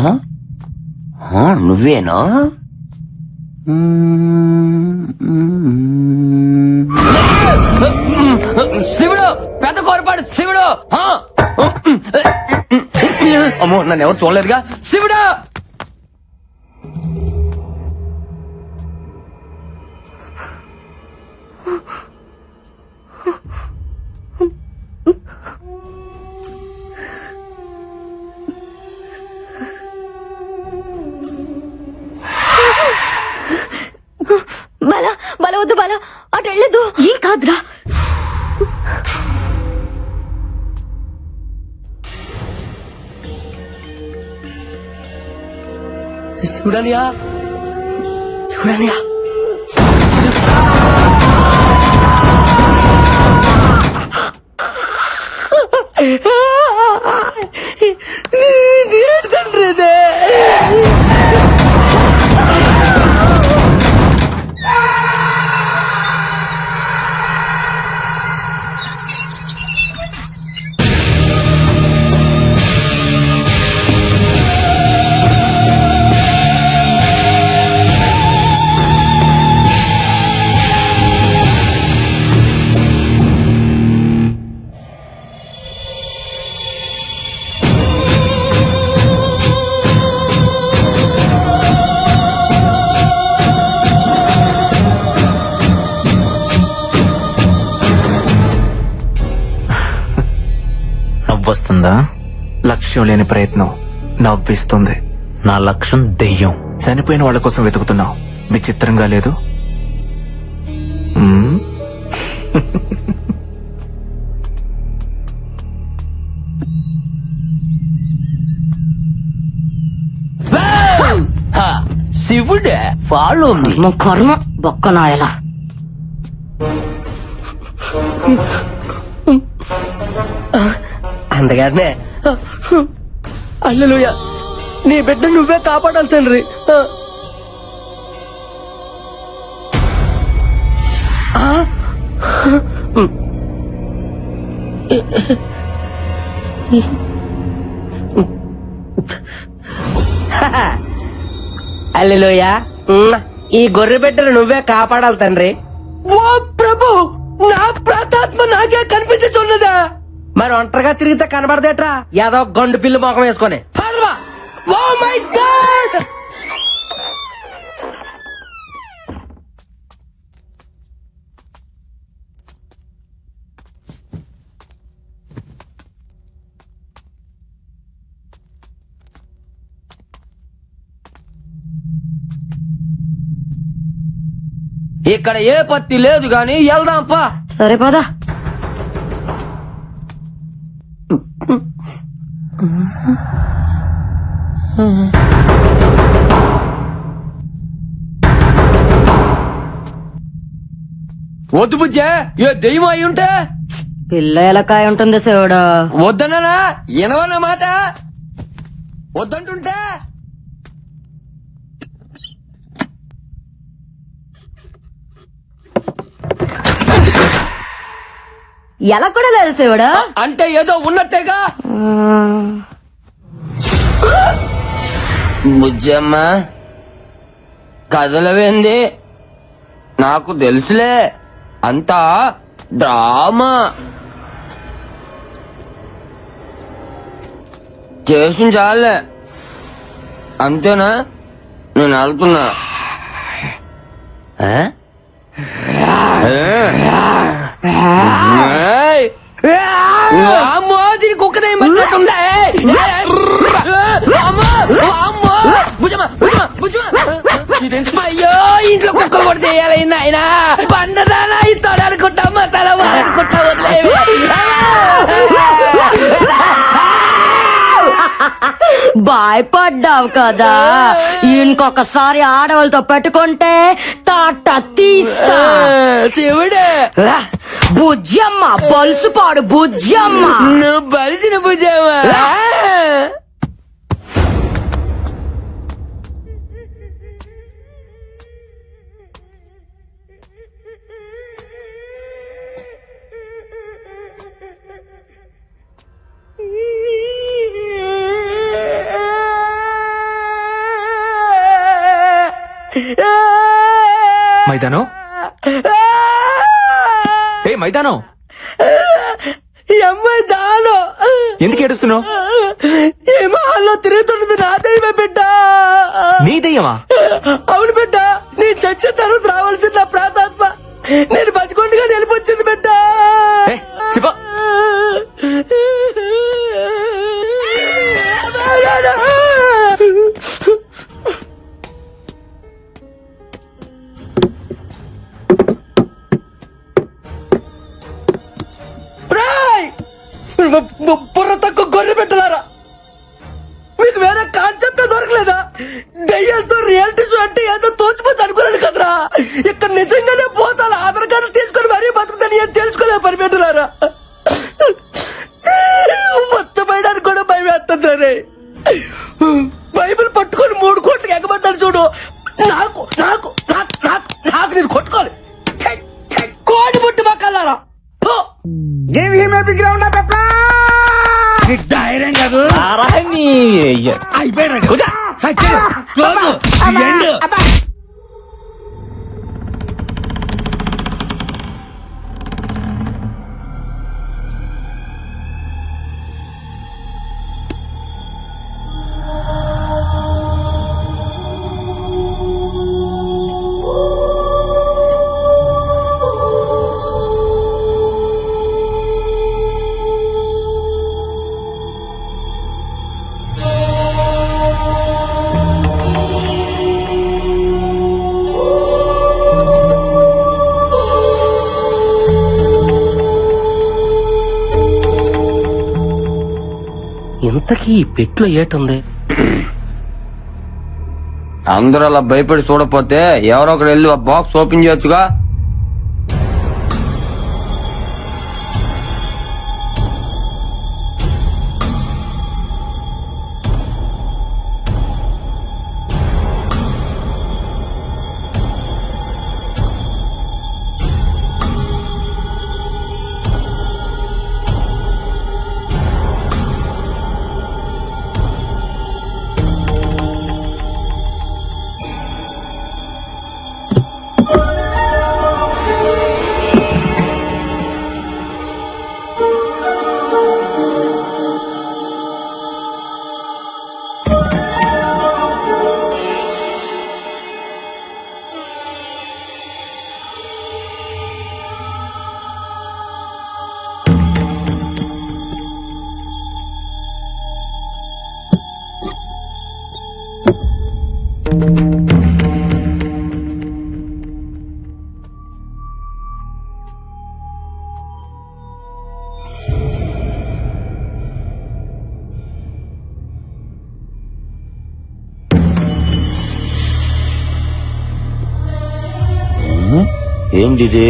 నువ్వేనా? శివుడు, పెద్ద కోరపాడు శివుడు. అమ్మో, నన్ను ఎవరు చూడలేదుగా. శివుడు! బల బల వద్దు, బల అటు వెళ్ళదు. ఏం కాదురా. శివుడనియా, శివుడనియా. నవ్వొస్తుందా? లక్ష్యం లేని ప్రయత్నం నవ్విస్తుంది. నా లక్ష్యం దెయ్యం. చనిపోయిన వాళ్ళ కోసం వెతుకుతున్నావు. విచిత్రంగా లేదు? మ్మ్? శివుడే, ఫాలో మీ. కర్మ బొక్కనాయలా. అందుకనే అల్లెలుయా, నీ బిడ్డ నువ్వే కాపాడాలి తండ్రి. అల్లెలుయా, ఈ గొర్రె బిడ్డను నువ్వే కాపాడాలి తండ్రి. ఓ ప్రభు, నా ప్రాతాత్మ నాకే కనిపించున్నదా? మరి ఒంటరిగా తిరిగితే కనబడదేట్రా? ఏదో గండు పిల్లి మొఖం వేసుకొని. Oh my god! ఇక్కడ ఏ పత్తి లేదు గాని వెళ్దాంపా. సరే పదా. వద్దు బుజ్జే, ఏ దెయ్యం అయి ఉంటే. పిల్ల ఎలకాయ ఉంటుంది శివుడు. వద్దన్నా, వినవన్న మాట. వద్దంటుంటే ఎలా కూడా తెలిసేవాడు అంటే ఏదో ఉన్నట్టేగా. బుజ్జమ్మ కదలవేంది? నాకు తెలుసులే, అంతా డ్రామా చేసిన చాలే. అంతేనా? నేను వెళ్తున్నా. అమ్మో, దీని కుక్కనే మర్చిపోతుందా? అయ్యో, ఇంట్లో కుక్క కూడా తీయాలి నాయన. పండదానా ఇస్తాడు అనుకుంటా, మసాలా అనుకుంటా. భయపడ్డావు కదా, ఇంకొకసారి ఆడవాళ్ళతో పెట్టుకుంటే తాట తీస్తా. చెవుడే బుజ్జమ్మ, బొలుసుపాడు బుజ్జమ్మ. నువ్వు బలిసిన బుజ్జమ్మ. మైదానం, ఏ మైదానం, అమ్మాయి దాలో ఎందుకు ఏడుస్తున్నావు? ఏమో అల్లో తిరుగుతున్నది నా దైవమే బిడ్డ. నీ దెయ్యమా? అవును బిడ్డ, నీ చచ్చిన తర్వాత రావాల్సిన నా ప్రాతాత్మ నేను బతికొండగా నిలిపొచ్చింది బిడ్డ. ఏ, చెప్ప. బుర్ర తక్కువ గొర్రె పెట్టలారా, మీకు వేరే కాన్సెప్ట్ దొరకలేదా? దయ్యాలతో రియాలిటీ షో అంటే ఏదో తోచిపోతే అనుకున్నాను కదరా. ఇక్కడ నిజంగానే పోతాను ఆధార్ కార్డు తీసుకుని మరీ బతుకుతాను ఏం తెలుసుకోలే పరిపెట్టలారా. మొత్తం వేయడానికి కూడా భయం వేస్తుంటారే. బైబిల్ పట్టుకొని 3 కోట్లకి ఎగబడ్డాను చూడు. నాకు నాకు నాకు నాకు నాకు నేను కొట్టుకోవాలి. కోడి పుట్టి మక్కలారా. ధైర్యం కాదు అయిపోయాడు. ఇంతకీ ఈ పెట్లో ఏటుంది? అందరూ అలా భయపడి చూడపోతే ఎవరో ఒకరు వెళ్ళి ఆ బాక్స్ ఓపెన్ చేయొచ్చుగా. ఏంటిది?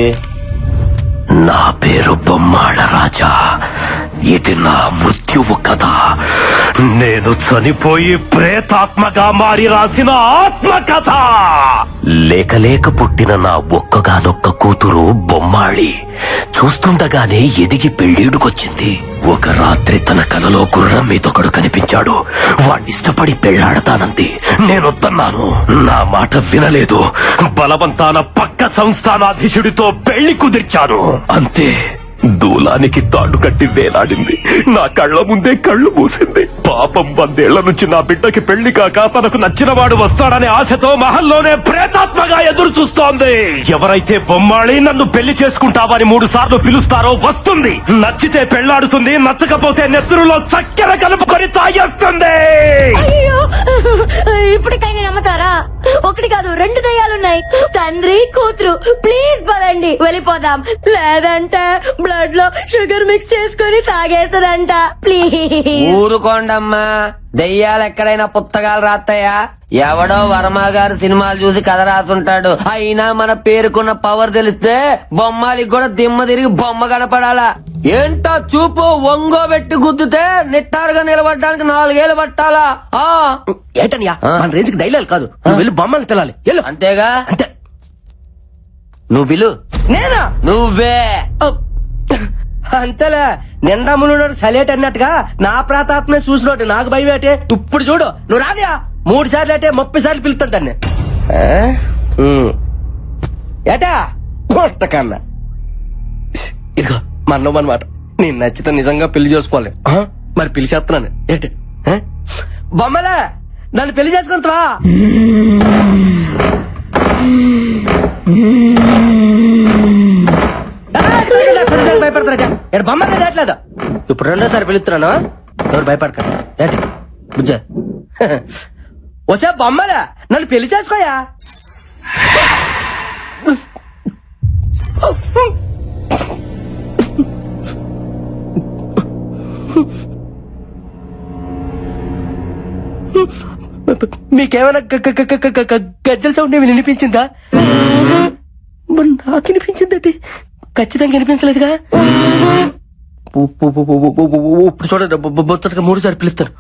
నా పేరు బొమ్మాళ రాజా. ఇది నా మృత్యువు కదా. నేను చనిపోయి ప్రేతాత్మగా మారి రాసిన ఆత్మకథ. లేక పుట్టిన నా ఒక్కగానొక్క కూతురు బొమ్మాళి చూస్తుండగానే ఎదిగి పెళ్ళీడుకొచ్చింది. ఒక రాత్రి తన కలలో గుర్రం మీదొకడు కనిపించాడు. వాణ్ణిష్టపడి పెళ్లాడతానంది. నేనొద్దన్నాను. నా మాట వినలేదు. బలవంతాన పక్క సంస్థానాధీశుడితో పెళ్లి కుదిర్చాను. అంతే, దూలానికి తాడు కట్టి వేలాడింది. నా కళ్ళ ముందే కళ్ళు మూసింది. పాపం 100 ఏళ్ల నుంచి నా బిడ్డకి పెళ్లి కాక తనకు నచ్చిన వాడు వస్తాడనే ఆశతో మహల్లోనే ప్రేతాత్మగా ఎదురు చూస్తోంది. ఎవరైతే బొమ్మాళి నన్ను పెళ్లి చేసుకుంటావని 3 సార్లు పిలుస్తారో వస్తుంది. నచ్చితే పెళ్లాడుతుంది, నచ్చకపోతే నెత్తురులో చక్కెర కలుపుకొని తాగేస్తుంది. అయ్యో, ఇప్పటికైనా నమ్ముతారా? 1 కాదు 2 దయ్యాలున్నాయి. తండ్రి కూతురు. ప్లీజ్ పదండి వెళ్ళిపోదాం, లేదంటే బ్లడ్ లో షుగర్ మిక్స్ చేసుకుని తాగేస్తుందంట. ప్లీజ్ ఊరుకోండమ్మా, దెయ్యాలు ఎక్కడైనా పుస్తకాలు రాస్తాయా? ఎవడో వర్మ గారు సినిమాలు చూసి కథ రాసుంటాడు. అయినా మన పేరుకున్న పవర్ తెలిస్తే బొమ్మాలికి కూడా దిమ్మ తిరిగి బొమ్మ కనపడాలా? ఏంటో చూపు, ఒంగోబెట్టి గుద్దుతే నిట్టారుగా నిలబడడానికి 4 ఏళ్ళు పట్టాలా? ఏంటనియా మన రేంజ్ కి డైలాగ్ కాదు, నువ్వు వెళ్ళి బొమ్మల్ని పిల్లాలి. అంతేగా? అంతే. నువ్వు పిలు. నేనా? నువ్వే. అంతేలే, నిండా మునుడు సలేట్ అన్నట్టుగా నా ప్రాతాత్మే చూసినోటి నాకు భయం ఏంటి? ఇప్పుడు చూడు, నువ్వు రానియా 3 సార్లు అంటే 30 సార్లు పిలుస్తాను దాన్ని. ఏటా కన్నా ఇదిగో మనమాట, నేను నచ్చితే నిజంగా పెళ్లి చేసుకోవాలి. మరి పెళ్లి చేస్తున్నాను ఏంటి? బొమ్మలే, నన్ను పెళ్లి చేసుకుంటావా? భయపడతారట బొమ్మలే రేట్లేదు. ఇప్పుడు 2సారి పిలుస్తున్నాను, ఎవరు భయపడకండి. ఏంటి బుజ్జ? వసే బొమ్మలే, నన్ను పెళ్లి చేసుకోయా? మీకేమైనా గజ్జల సౌండ్ ఏమి వినిపించిందా? మరి నాకు వినిపించిందండి. ఖచ్చితంగా వినిపించలేదుగా. ఇప్పుడు చూడండి, బొచ్చటగా 3 సార్లు పిలుస్తాను.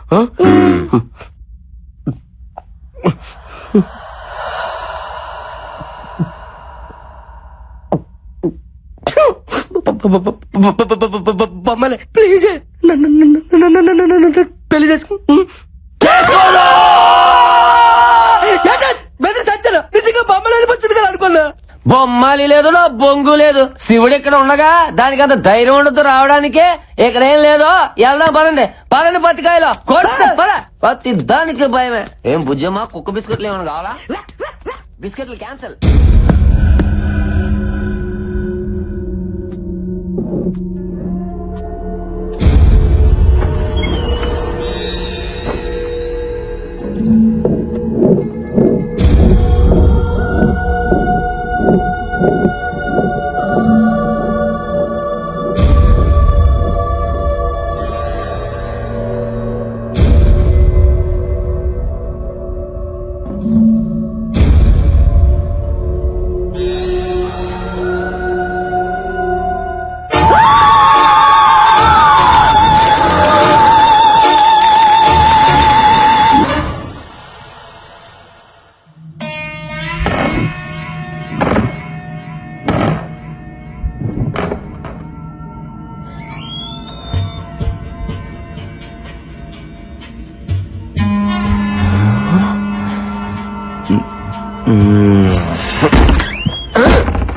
బొమ్మలే ప్లీజ్ పెళ్లి చేసుకో. సజ్జలు నిజంగా బొమ్మలేదు వచ్చింది కదా అనుకున్నా. బొమ్మాలి లేదు, నా బొంగు లేదు. శివుడు ఇక్కడ ఉండగా దానికి అంత ధైర్యం ఉండదు రావడానికే. ఇక్కడేం లేదో వెళ్దాం పదండి. పదండి పత్తికాయలో పత్తి దానికి భయమే. ఏం బుజ్జమ్మా, కుక్క బిస్కెట్లు ఏమైనా కావాలా? బిస్కెట్లు క్యాన్సల్.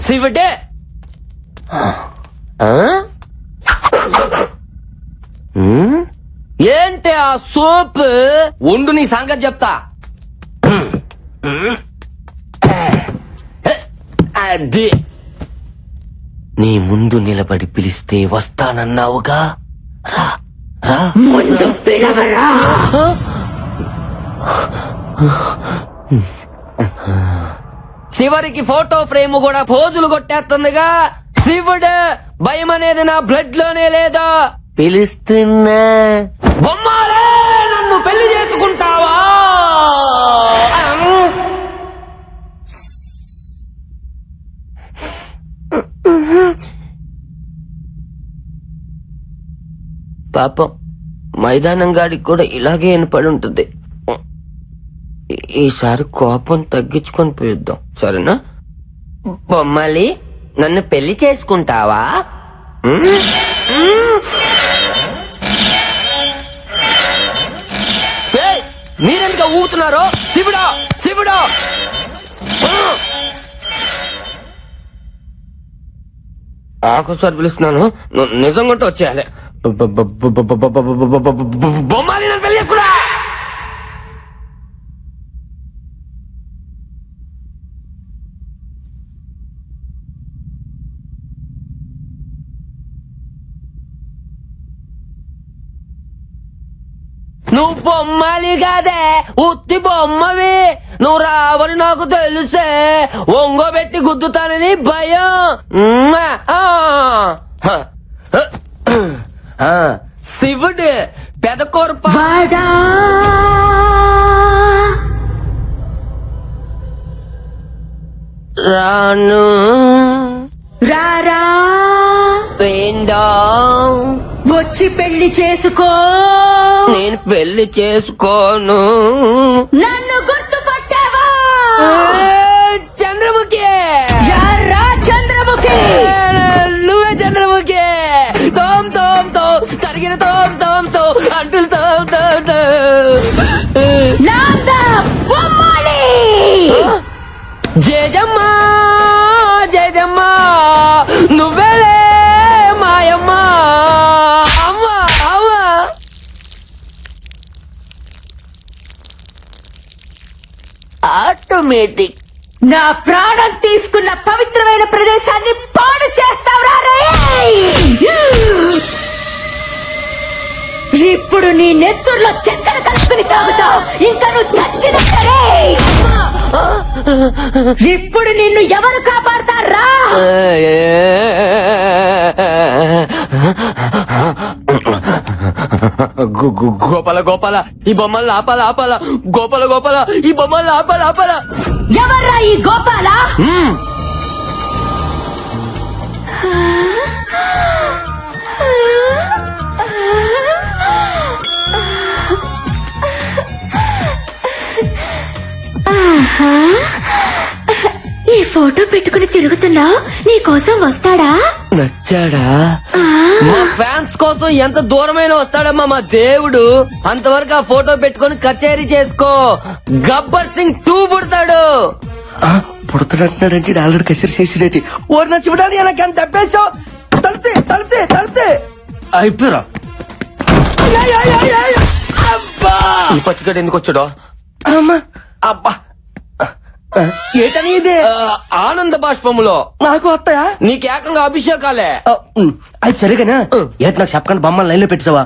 శివుడే ఏంటి ఆ సోప్? ఉండు నీ సంగతి చెప్తా. అది నీ ముందు నిలబడి పిలిస్తే వస్తానన్నావుగా, రా రా. ముందు పిలవరా. చివరికి ఫోటో ఫ్రేమ్ కూడా పోజులు కొట్టేస్తుందిగా. శివుడు భయం అనేది నా బ్లడ్ లోనే లేదా? పిలుస్తున్నా. బొమ్మాలే, నన్ను పెళ్లి చేసుకుంటావా? పాపం మైదానం గాడికి కూడా ఇలాగే వినపడి ఉంటుంది. ఈసారి కోపం తగ్గించుకొని పిలుద్దాం, సరేనా? బొమ్మలి, నన్ను పెళ్లి చేసుకుంటావా? మీరెందుకు ఊగుతున్నారు? శివుడా శివుడా! ఆకోసారి పిలుస్తున్నాను, నిజంగా వచ్చేయాలి. బొమ్మాలి, నన్ను పెళ్లి చేసుకున్నా! నువ్వు బొమ్మలి కాదే, ఉత్తి బొమ్మవి. నువ్వు రావని నాకు తెలుసే, ఒంగోబెట్టి గుద్దుతానని భయం. శివుడు పెదకొరప రాను రారా పెండం వచ్చి పెళ్లి చేసుకో. నేను పెళ్లి చేసుకోను. నన్ను గుర్తుపట్టావా? చంద్రముఖి, యారా చంద్రముఖి? నువ్వే చంద్రముఖి. తోమ్ తోమ్ తో తరిగిన తోమ్ తోమ్ తో అంటులు తోమ్ తోమ్ తో. నాంద బొమ్మాలి. జయజమ్మ జయజమ్మ, నువ్వేలే మాయమ్మ. అమ్మ అమ్మ. ఆటోమేటిక్. నా ప్రాణం తీసుకున్న పవిత్రమైన ప్రదేశాన్ని పాడు చేస్తావురా రే! ఇప్పుడు నీ నెత్తుర్లో చక్కెర కలుపుకుని తాగుతావు. ఇంకా నువ్వు చచ్చినట్టే. ఇప్పుడు నిన్ను ఎవరు కాపాడతారా? గోపాల గోపాల, ఈ బొమ్మలు ఆపాల ఆపాల. గోపాల గోపాల, ఈ బొమ్మలు ఆపాల ఆపాల. ఎవర్రా ఈ గోపాల? ఈ ఫోటో పెట్టుకుని తిరుగుతున్నావు, నీ కోసం వస్తాడా? నచ్చాడా? మా ఫ్యాన్స్ కోసం ఎంత దూరమైన వస్తాడమ్మా మా దేవుడు. అంతవరకు ఆ ఫోటో పెట్టుకొని కచేరీ చేసుకో. గబ్బర్ సింగ్ 2 పుడతాడు. పుడతాడంటున్నాడంటే ఆల్రెడీ కసిరి చేసినట్టు. ఓరి నా శివుడాని నాకు ఎంత తప్పేసావు. తలితే తలితే తలితే అయిపోయారా? ఈ పత్తికడు ఎందుకు వచ్చాడో? అమ్మా అబ్బా, ఏటని ఇది? ఆనంద బాష్పములో నాకు వస్తాయా? నీకు ఏకంగా అభిషేకాలే. అది సరిగానా? ఏట నాకు చెప్పకుండా బొమ్మలు లైన్ లో పెట్టావా?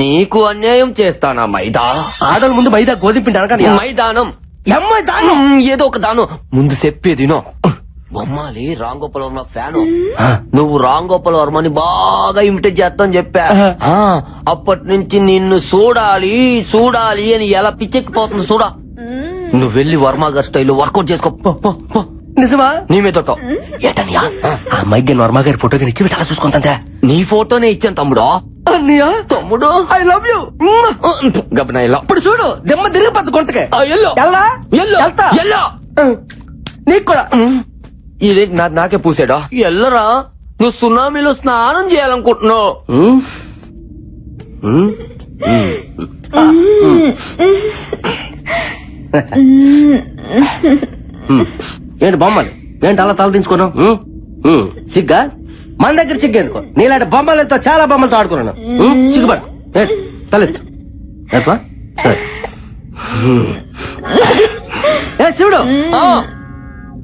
నీకు అన్యాయం చేస్తానా మైదా? ఆడల ముందు మైదా గోధుమ పిండి అనగా మైదానం అమ్మాయి దానం ఏదో ఒక దానం ముందు చెప్పేదినో. బొమ్మాలి రాంగోపాల్ వర్మ ఫ్యాను. నువ్వు రాంగోపాల్ వర్మని బాగా ఇమిటేట్ చేస్తాను చెప్పా. అప్పటి నుంచి నిన్ను చూడాలి చూడాలి అని ఎలా పిచ్చెక్కిపోతుంది చూడా. నువ్వు వెళ్ళి వర్మ గారి స్టైల్లో వర్కౌట్ చేసుకో. నిజమా? నీ మీద ఏటనియా? ఆ అమ్మాయికి వర్మ గారి ఫోటో ఇచ్చి అలా చూసుకుంటా. నీ ఫోటోనే ఇచ్చాను తమ్ముడు. అన్నయ్య తమ్ముడు ఐ లవ్ యూ. గబనా ఇలా ఇప్పుడు చూడు, దెమ్మ తిరిగిపోద్దు గుంటకి. ఎల్లో ఎల్లా ఎల్లో వెళ్తా. ఎల్లో. నీకు కూడా ఇది నాకే పూసాడా? ఎల్లరా, నువ్వు సునామీలో స్నానం చేయాలనుకుంటున్నావు. ఏంటి బొమ్మలు? ఏంటి అలా తల దించుకున్నావు? సిగ్గా? మన దగ్గర సిగ్గేందుకో? నీలాంటి బొమ్మలతో చాలా బొమ్మలతో ఆడుకున్నాను. సిగ్గుపడు. ఏంటి తలెత్తు. ఎత్తువా? సరే. ఏ శివుడు,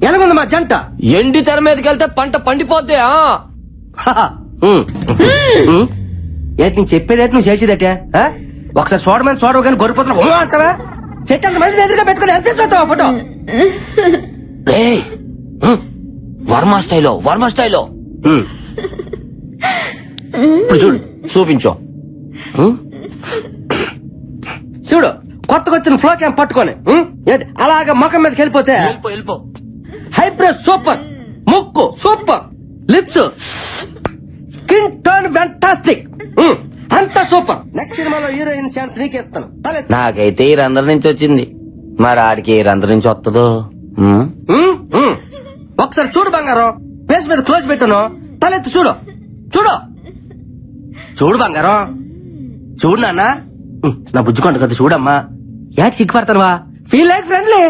ఎలాగుంది మా జంట? ఎండి తెర మీదకి వెళ్తే పంట పండిపోద్ది. ఏంటి నీ చెప్పేదేటి, నువ్వు చేసేదటే? ఒకసారి చూడమని చూడవు కానీ గొర్రెపోతున్నా అంటావా? చెట్టు అంత మంది ఎదురుగా పెట్టుకుని ఎంత చేస్తావు ఫోటో? వర్మ స్టైలో వర్మ స్టైలో. ఇప్పుడు చూడు, చూపించు. చూడు, కొత్తగా వచ్చిన ఫ్లో క్యాంప్ పట్టుకొని ఏంటి అలాగా ముఖం మీదకి వెళ్ళిపోతే వెళ్ళిపో వెళ్ళిపో. హైబ్రో సూపర్, ముక్కు సూపర్, లిప్స్ స్కిన్ టోన్ వెంట ఫ్యాంటాస్టిక్, అంత సూపర్. నెక్స్ట్ సినిమాలో హీరోయిన్ ఛాన్స్ నీకేస్తాను. నాకైతే ఈ రంధ్రం నుంచి వచ్చింది, మరి ఆడికి ఏ రంధ్రం నుంచి వస్తుందో. ఒకసారి చూడు బంగారం, ఫేస్ మీద క్లోజ్ పెట్టాను, తలెత్తి చూడు, చూడు చూడు బంగారం, చూడు నాన్న. నా బుజ్జుకుంట కదా చూడమ్మా. యాడ్ సిగ్గుపడతానువా? Feel like friendly.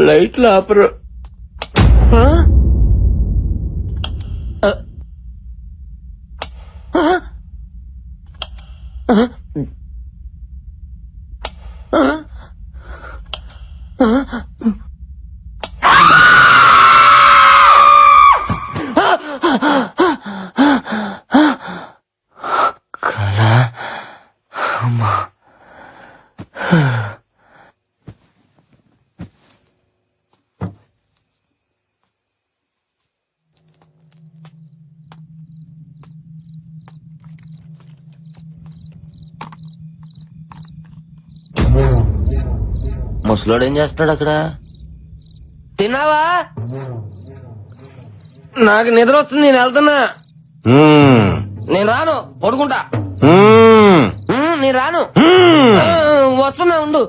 లైట్లు ఆపరు. ముసలోడు ఏం చేస్తున్నాడు అక్కడ? తిన్నావా? నాకు నిద్ర వస్తుంది, నేను వెళ్తున్నా. నేను రాను, పడుకుంటా. నేను రాను, వస్తున్నా, ఉండు.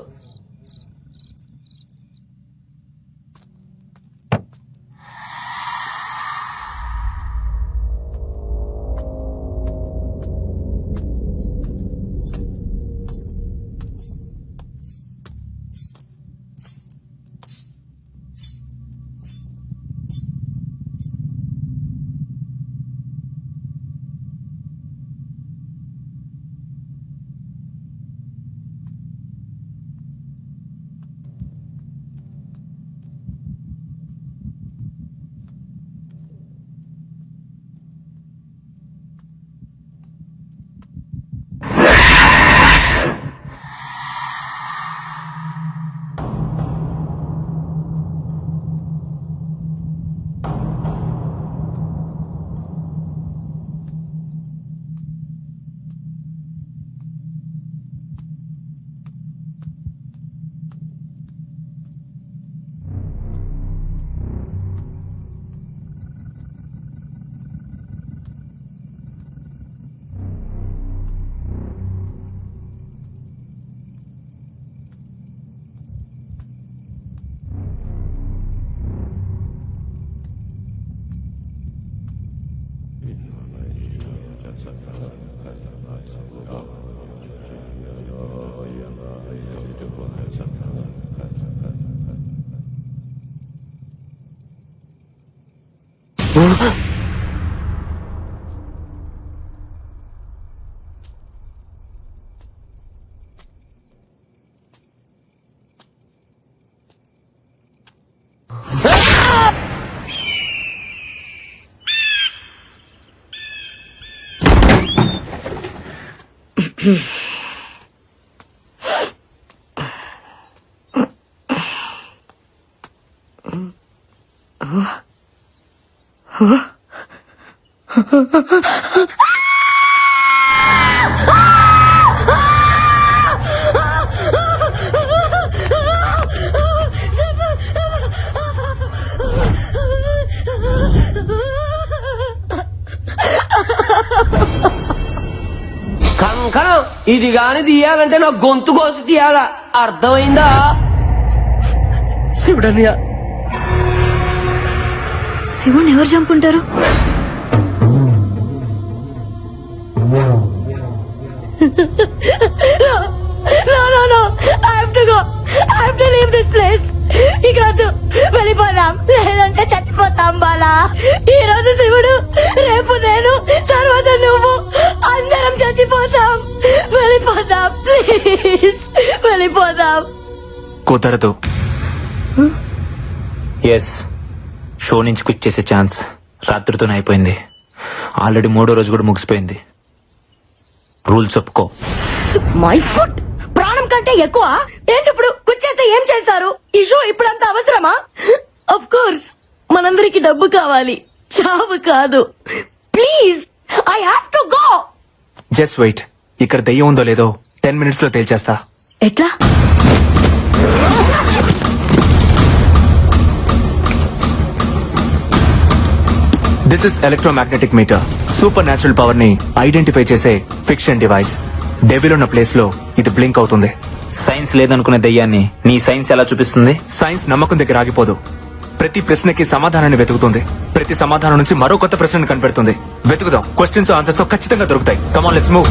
కంకణం ఇది గాని తీయాలంటే నా గొంతు కోసి తీయాలా, అర్థమైందా? శివుడన్నయ్య. శివుని ఎవరు చంపుంటారు? వెళ్ళిపోదాం, లేదంటే చచ్చిపోతాం బాలా. ఈ రోజు శివుడు, రేపు నేను, తర్వాత నువ్వు, అందరం చచ్చిపోతాం. వెళ్ళిపోదాం ప్లీజ్, వెళ్ళిపోదాం. కుదరదు. ఎస్, షో నుంచి క్విట్ చేసే ఛాన్స్ రాత్రితోనే అయిపోయింది. ఆల్రెడీ 3వ రోజు కూడా ముగిసిపోయింది. రూల్స్ ఒప్పుకో. మై ఫుట్ ప్రాణం కంటే ఎక్కువ ఏంటి ఇప్పుడు కూర్చేస్తే ఏం చేస్తారు? ఈ షో ఇప్పుడంత అవసరమా? ఆఫ్ కోర్స్ మనందరికి డబ్బు కావాలి, చావు కాదు. Please I have to go. Just wait. ఇక్కడ దెయ్యం ఉందో లేదో 10 minutes లో తేల్చేస్తా. ఎట్లా? This is electromagnetic meter. Supernatural power ని ఐడెంటిఫై చేసే ఫిక్షన్ డివైస్. డెవిల్ ఉన్న ప్లేస్ లో ఇది బ్లింక్ అవుతుంది. సైన్స్ లేదనుకునే దెయ్యాన్ని నీ సైన్స్ ఎలా చూపిస్తుంది? సైన్స్ నమ్మకం దగ్గర ఆగిపోదు. ప్రతి ప్రశ్నకి సమాధానాన్ని వెతుకుతుంది. ప్రతి సమాధానం నుంచి మరో కొత్త ప్రశ్నను కనిపెడుతుంది. వెతుకుదాం. క్వశ్చన్స్ ఆన్సర్స్ ఖచ్చితంగా దొరుకుతాయి. Come on, let's move.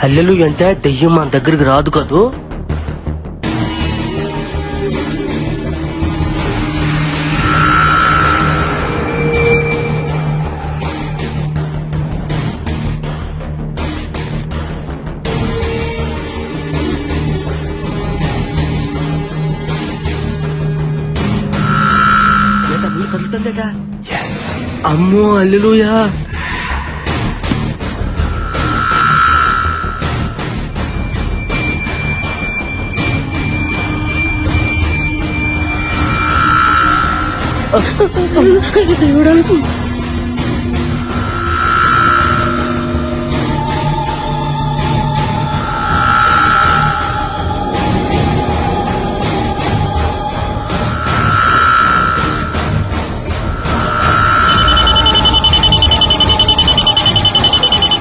హల్లెలు అంటే దెయ్యం మన దగ్గరికి రాదు కదూ. కదులుతుందట. అమ్మో హల్లెలూయా.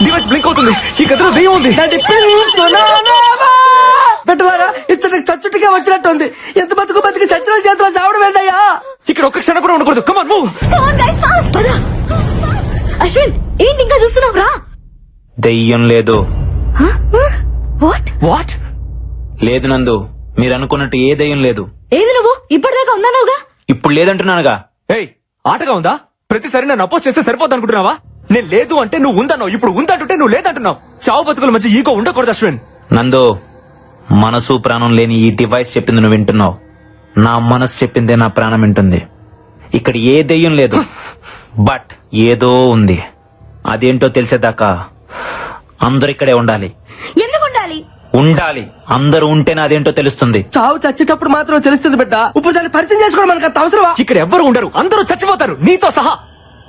డివైస్ బ్లింక్ అవుతుంది. ఈ గదిలో దెయ్యం ఉంది. పెట్టలారా ఇచ్చటికి చచ్చుటిగా వచ్చినట్టుంది. ఎంత బతుకు బతికి సచ్చిన చేతులు సావడం ఏందయ్యా? ఇక్కడ ఒక్క క్షణం కూడా ఉండకూడదు. Come on, move. అశ్విన్ ఏంటి ఇంకా చూస్తున్నావు? రా. దెయ్యం లేదు. వాట్? వాట్? లేదు నందు, మీరు అనుకున్నట్టు ఏ దెయ్యం లేదు. ఏది నువ్వు ఇప్పటిదాకా ఉందన్నావుగా? ఇప్పుడు లేదంటున్నానుగా. ఏయ్, ఆటగా ఉందా? ప్రతిసారి నన్ను అపోజ్ చేస్తే సరిపోద్ది అనుకుంటున్నావా? నేను లేదు అంటే నువ్వు ఉందన్నావు. ఇప్పుడు ఉందంటుంటే నువ్వు లేదంటున్నావు. చావు బతుకుల మధ్య ఈగో ఉండకూడదు అశ్విన్. నందు, మనసు ప్రాణం లేని ఈ డివైస్ చెప్పింది నువ్వు వింటున్నావు. నా మనసు చెప్పిందే నా ప్రాణం వింటుంది. ఇక్కడ ఏ దెయ్యం లేదు, బట్ ఏదో ఉంది. అదేంటో తెలిసేదాకా అందరు ఇక్కడే ఉండాలి. ఎందుకు ఉండాలి? ఉండాలి. అందరూ ఉంటేనే అదేంటో తెలుస్తుంది. చావు చచ్చేటప్పుడు మాత్రం తెలుస్తుంది బిడ్డ. ఇప్పుడు దాన్ని పరిచయం చేసుకోవడం మనకు అంత అవసరమా? ఇక్కడ ఎవ్వరు ఉండరు. అందరూ చచ్చిపోతారు, నీతో సహా.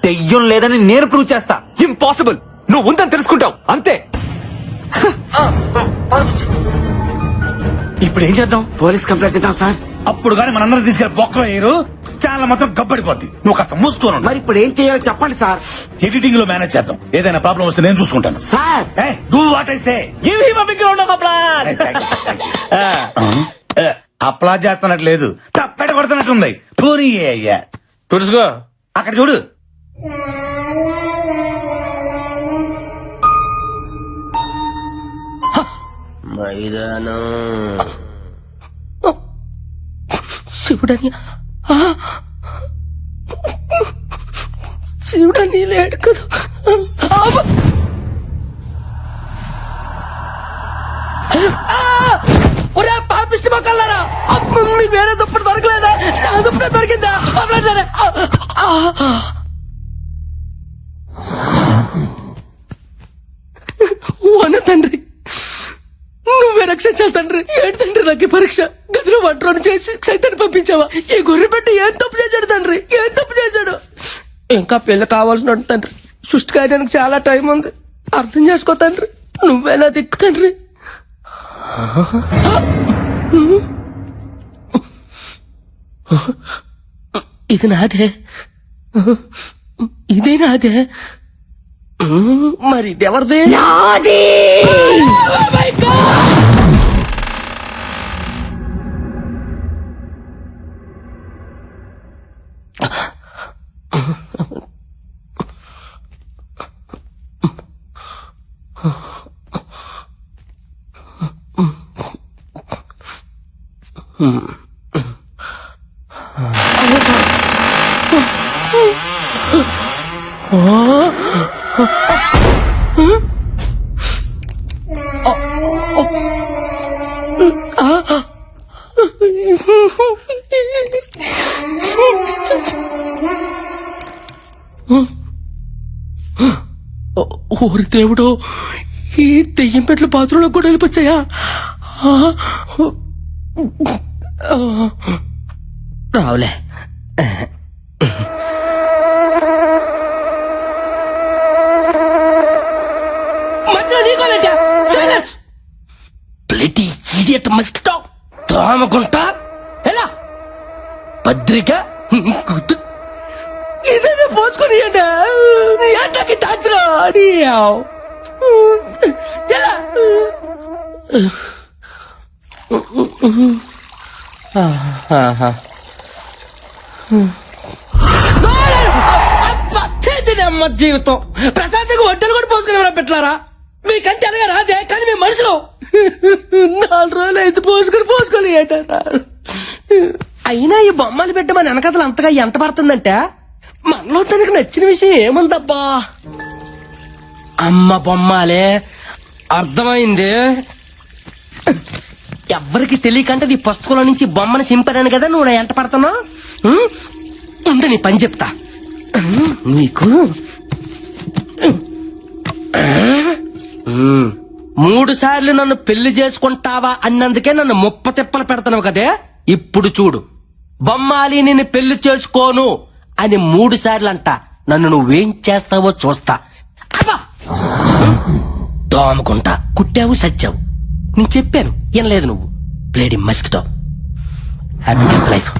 దెయ్యం లేదని నేను ప్రూవ్ చేస్తా. ఇంపాసిబుల్. నువ్వు ఉందని తెలుసుకుంటావు అంతే. ఇప్పుడు ఏం చేద్దాం? పోలీస్ కంప్లైంట్ ఇద్దాం సార్. అప్పుడు గానీ మనందరం తీసుకెళ్లి బొక్కలో వేయరు. ఛానల్ మొత్తం గబ్బడిపోద్ది. నువ్వు కాస్త మూసుకోను. మరి ఇప్పుడు ఏం చేయాలో చెప్పండి సార్. ఎడిటింగ్ లో మేనేజ్ చేద్దాం. ఏదైనా ప్రాబ్లం వస్తే నేను చూసుకుంటాను. Sir do what I say. Give him a big round of applause. Applause చేస్తున్నట్లేదు, తప్పెట కొడుతున్నట్టుంది. పూరి అయ్యా తుడుచుకో. అక్కడ చూడు. మైదానం శివుడని శివుడని లేడు కదా. పాపిష్టి మొక్కలారా, మీకు వేరే దుప్పటి దొరకలేదా? నా దుప్పటి దొరికిందా? వన తండ్రి, నువ్వే రక్షించాలి తండ్రి. ఏంటి తండ్రి నాకు ఈ పరీక్ష? గదిలో వంటను చేసి సైతాన్ని పంపించావా? ఈ గొర్రె పెట్టి ఏం తప్పు చేశాడు తండ్రి? ఏం తప్పు చేశాడు? ఇంకా పిల్ల కావాల్సిన తండ్రి. సృష్టి కాయడానికి చాలా టైం ఉంది. అర్థం చేసుకో తండ్రి. నువ్వేనా దిక్కు తండ్రి. ఇది నాదే, ఇదే నాదే. మరి ఇది ఎవరిదే? నాది. ఓరి దేవుడు, ఈ దెయ్యం పెట్ల బాత్రూంలో కూడా వెళ్ళిపోచ్చాయా? రావులే. బ్లడీ ఇడియట్ మస్కిటో, దోమగుంట, ఎలా పత్రిక ఇదే పోసుకొని ఎంటకి టచ్ ఎలా అమ్మ జీవితం. ప్రశాంతంగా వంటలు కూడా పోసుకుని పెట్టారా? మీకంటే అలాగే రాదే, కానీ మేము మనుషులు 4 రోజులు అయితే పోసుకొని ఏంటారా? అయినా ఈ బొమ్మలు పెట్టి మన వెనకథలు అంతగా ఎంట పడుతుందంటే మనలో తనకు నచ్చిన విషయం ఏముందబ్బా? అమ్మ బొమ్మాలే, అర్థమైంది. ఎవ్వరికి తెలియకంటే నీ పుస్తకంలో నుంచి బొమ్మను సింపాను కదా నువ్వు ఎంట పడుతున్నావు. ఉండు, నీ పని చెప్తా. నీకు 3 సార్లు నన్ను పెళ్లి చేసుకుంటావా అన్నందుకే నన్ను ముప్ప తిప్పలు పెడతావు కదే. ఇప్పుడు చూడు, బొమ్మాలి నిన్ను పెళ్లి చేసుకోను అని 3 సార్లు అంట. నన్ను నువ్వేం చేస్తావో చూస్తా. అబ్బా, దోమకుంటా, కుట్టావు సచ్చావు. నేను చెప్పాను, ఏం లేదు. నువ్వు ప్లేడి మస్కిటో. Happy life.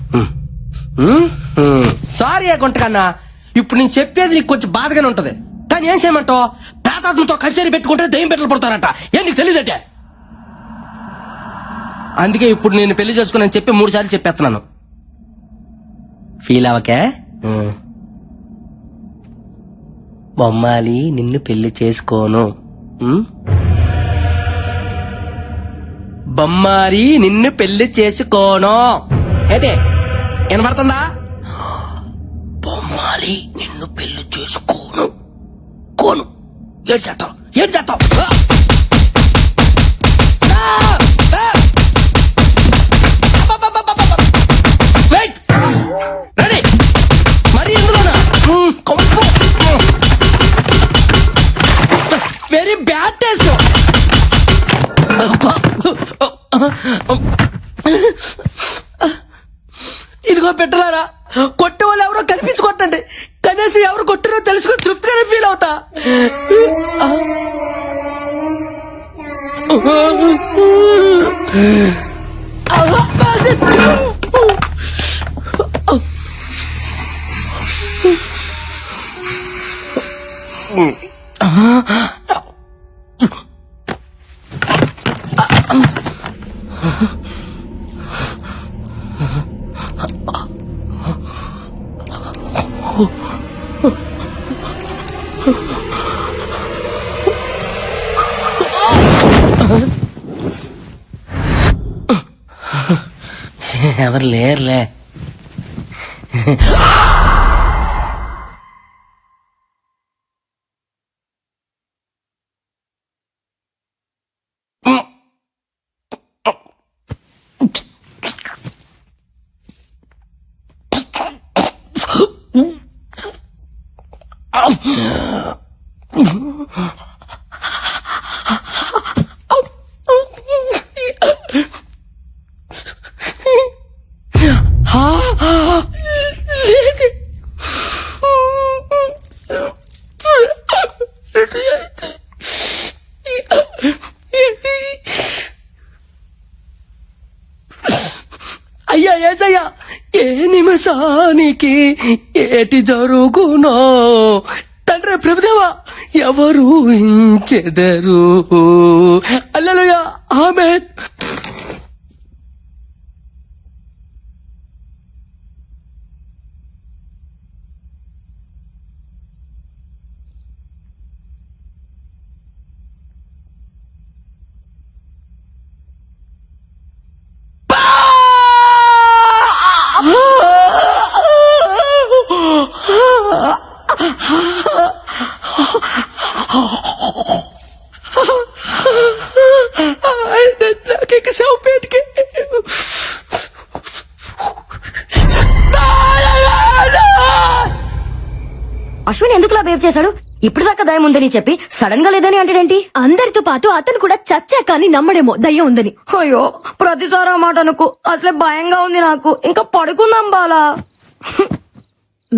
సారీ గుంటకన్నా, ఇప్పుడు నేను చెప్పేది నీకు కొంచెం బాధగానే ఉంటది. కానీ ఏం చేయమంటావు? ప్రాతాత్మతో కచేరీ పెట్టుకుంటే దయ్యం పెట్టలు పడతారట. ఏం నీకు తెలియదటే? అందుకే ఇప్పుడు నేను పెళ్లి చేసుకుని చెప్పి 3 సార్లు చెప్పేస్తున్నాను. ఫీల్ అవకే. బొమ్మాలి నిన్ను పెళ్లి చేసుకోను. బొమ్మాలి నిన్ను పెళ్లి చేసుకోను. ఏంటే వినపడుతుందా? బొమ్మాలి నిన్ను పెళ్లి చేసుకోను. కోను ఏడు చేస్తావు. రెడీ మరి ఎందులోనా? Very bad taste. ఇదిగో పెట్టలారా, కొట్టే వాళ్ళు ఎవరో కనిపించుకోండి. కనీసం ఎవరు కొట్టారో తెలుసుకుని తృప్తిగానే ఫీల్ అవుతా. ఎవరు లేరులే. అయ్యా ఏసయ్యా, ఏ నిమిషానికి ఏటి జరుగునో తండ్రి ప్రభుదేవా ఎవరు ఊహించెదరు. హల్లెలూయా, ఆమేన్. అశ్విన్ ఎందుకులా బిహేవ్ చేశాడు? ఇప్పుడు దాకా దయ్యం ఉందని చెప్పి సడన్ గా లేదని అంటాడేంటి? అందరితో పాటు అతను కూడా చచ్చా కానీ నమ్మడేమో దయ్యం ఉందని. అయ్యో ప్రతిసారి ఆ మాట అనుకో, అసలే భయంగా ఉంది నాకు. ఇంకా పడుకుందాం బాలా.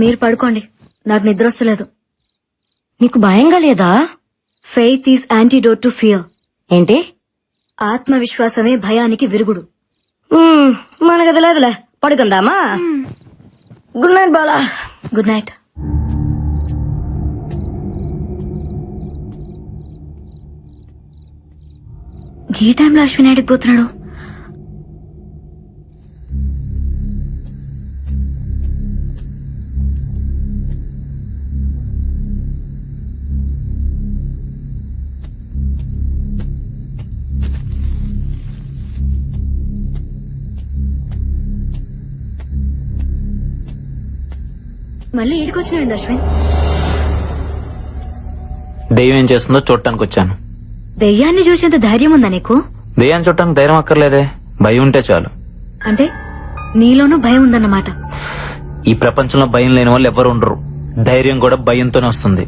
మీరు పడుకోండి, నాకు నిద్ర వస్తలేదు. నీకు భయంగా లేదా? Faith is antidote to fear. ఏంటి? ఆత్మవిశ్వాసమే భయానికి విరుగుడు. మనకది లేదులే, పడుకుందామా? Good night Bala. Good night. ఈ టైంలో అశ్విన్ ఎడికి పోతున్నాడు? మళ్ళీ ఈడికొచ్చినావింది అశ్విన్? దెయ్యం ఏం చేస్తుందో చూడటానికి వచ్చాను. దెయ్యాన్ని చూసేంత ధైర్యం ఉందా నీకు? దెయ్యాన్ని చూడటానికి ధైర్యం అక్కర్లేదే, భయం ఉంటే చాలు. అంటే నీలోనూ భయం ఉందన్నమాట. ఈ ప్రపంచంలో భయం లేని వాళ్ళు ఎవరు ఉండరు. ధైర్యం కూడా భయంతోనే వస్తుంది.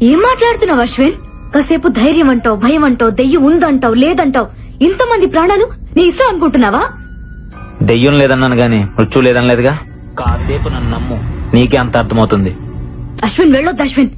ఏం మాట్లాడుతున్నావు అశ్విన్? కాసేపు ధైర్యం అంటావు, భయం అంటావు, దెయ్యం ఉందంటావు, లేదంటావు. ఇంతమంది ప్రాణాలు నీ ఇష్టం అనుకుంటున్నావా? దెయ్యం లేదన్నాను గాని మృత్యు లేదనలేదుగా. కాసేపు నన్ను నమ్ము, నీకే అంత అర్థమవుతుంది. అశ్విన్ వెళ్ళొద్దు అశ్విన్.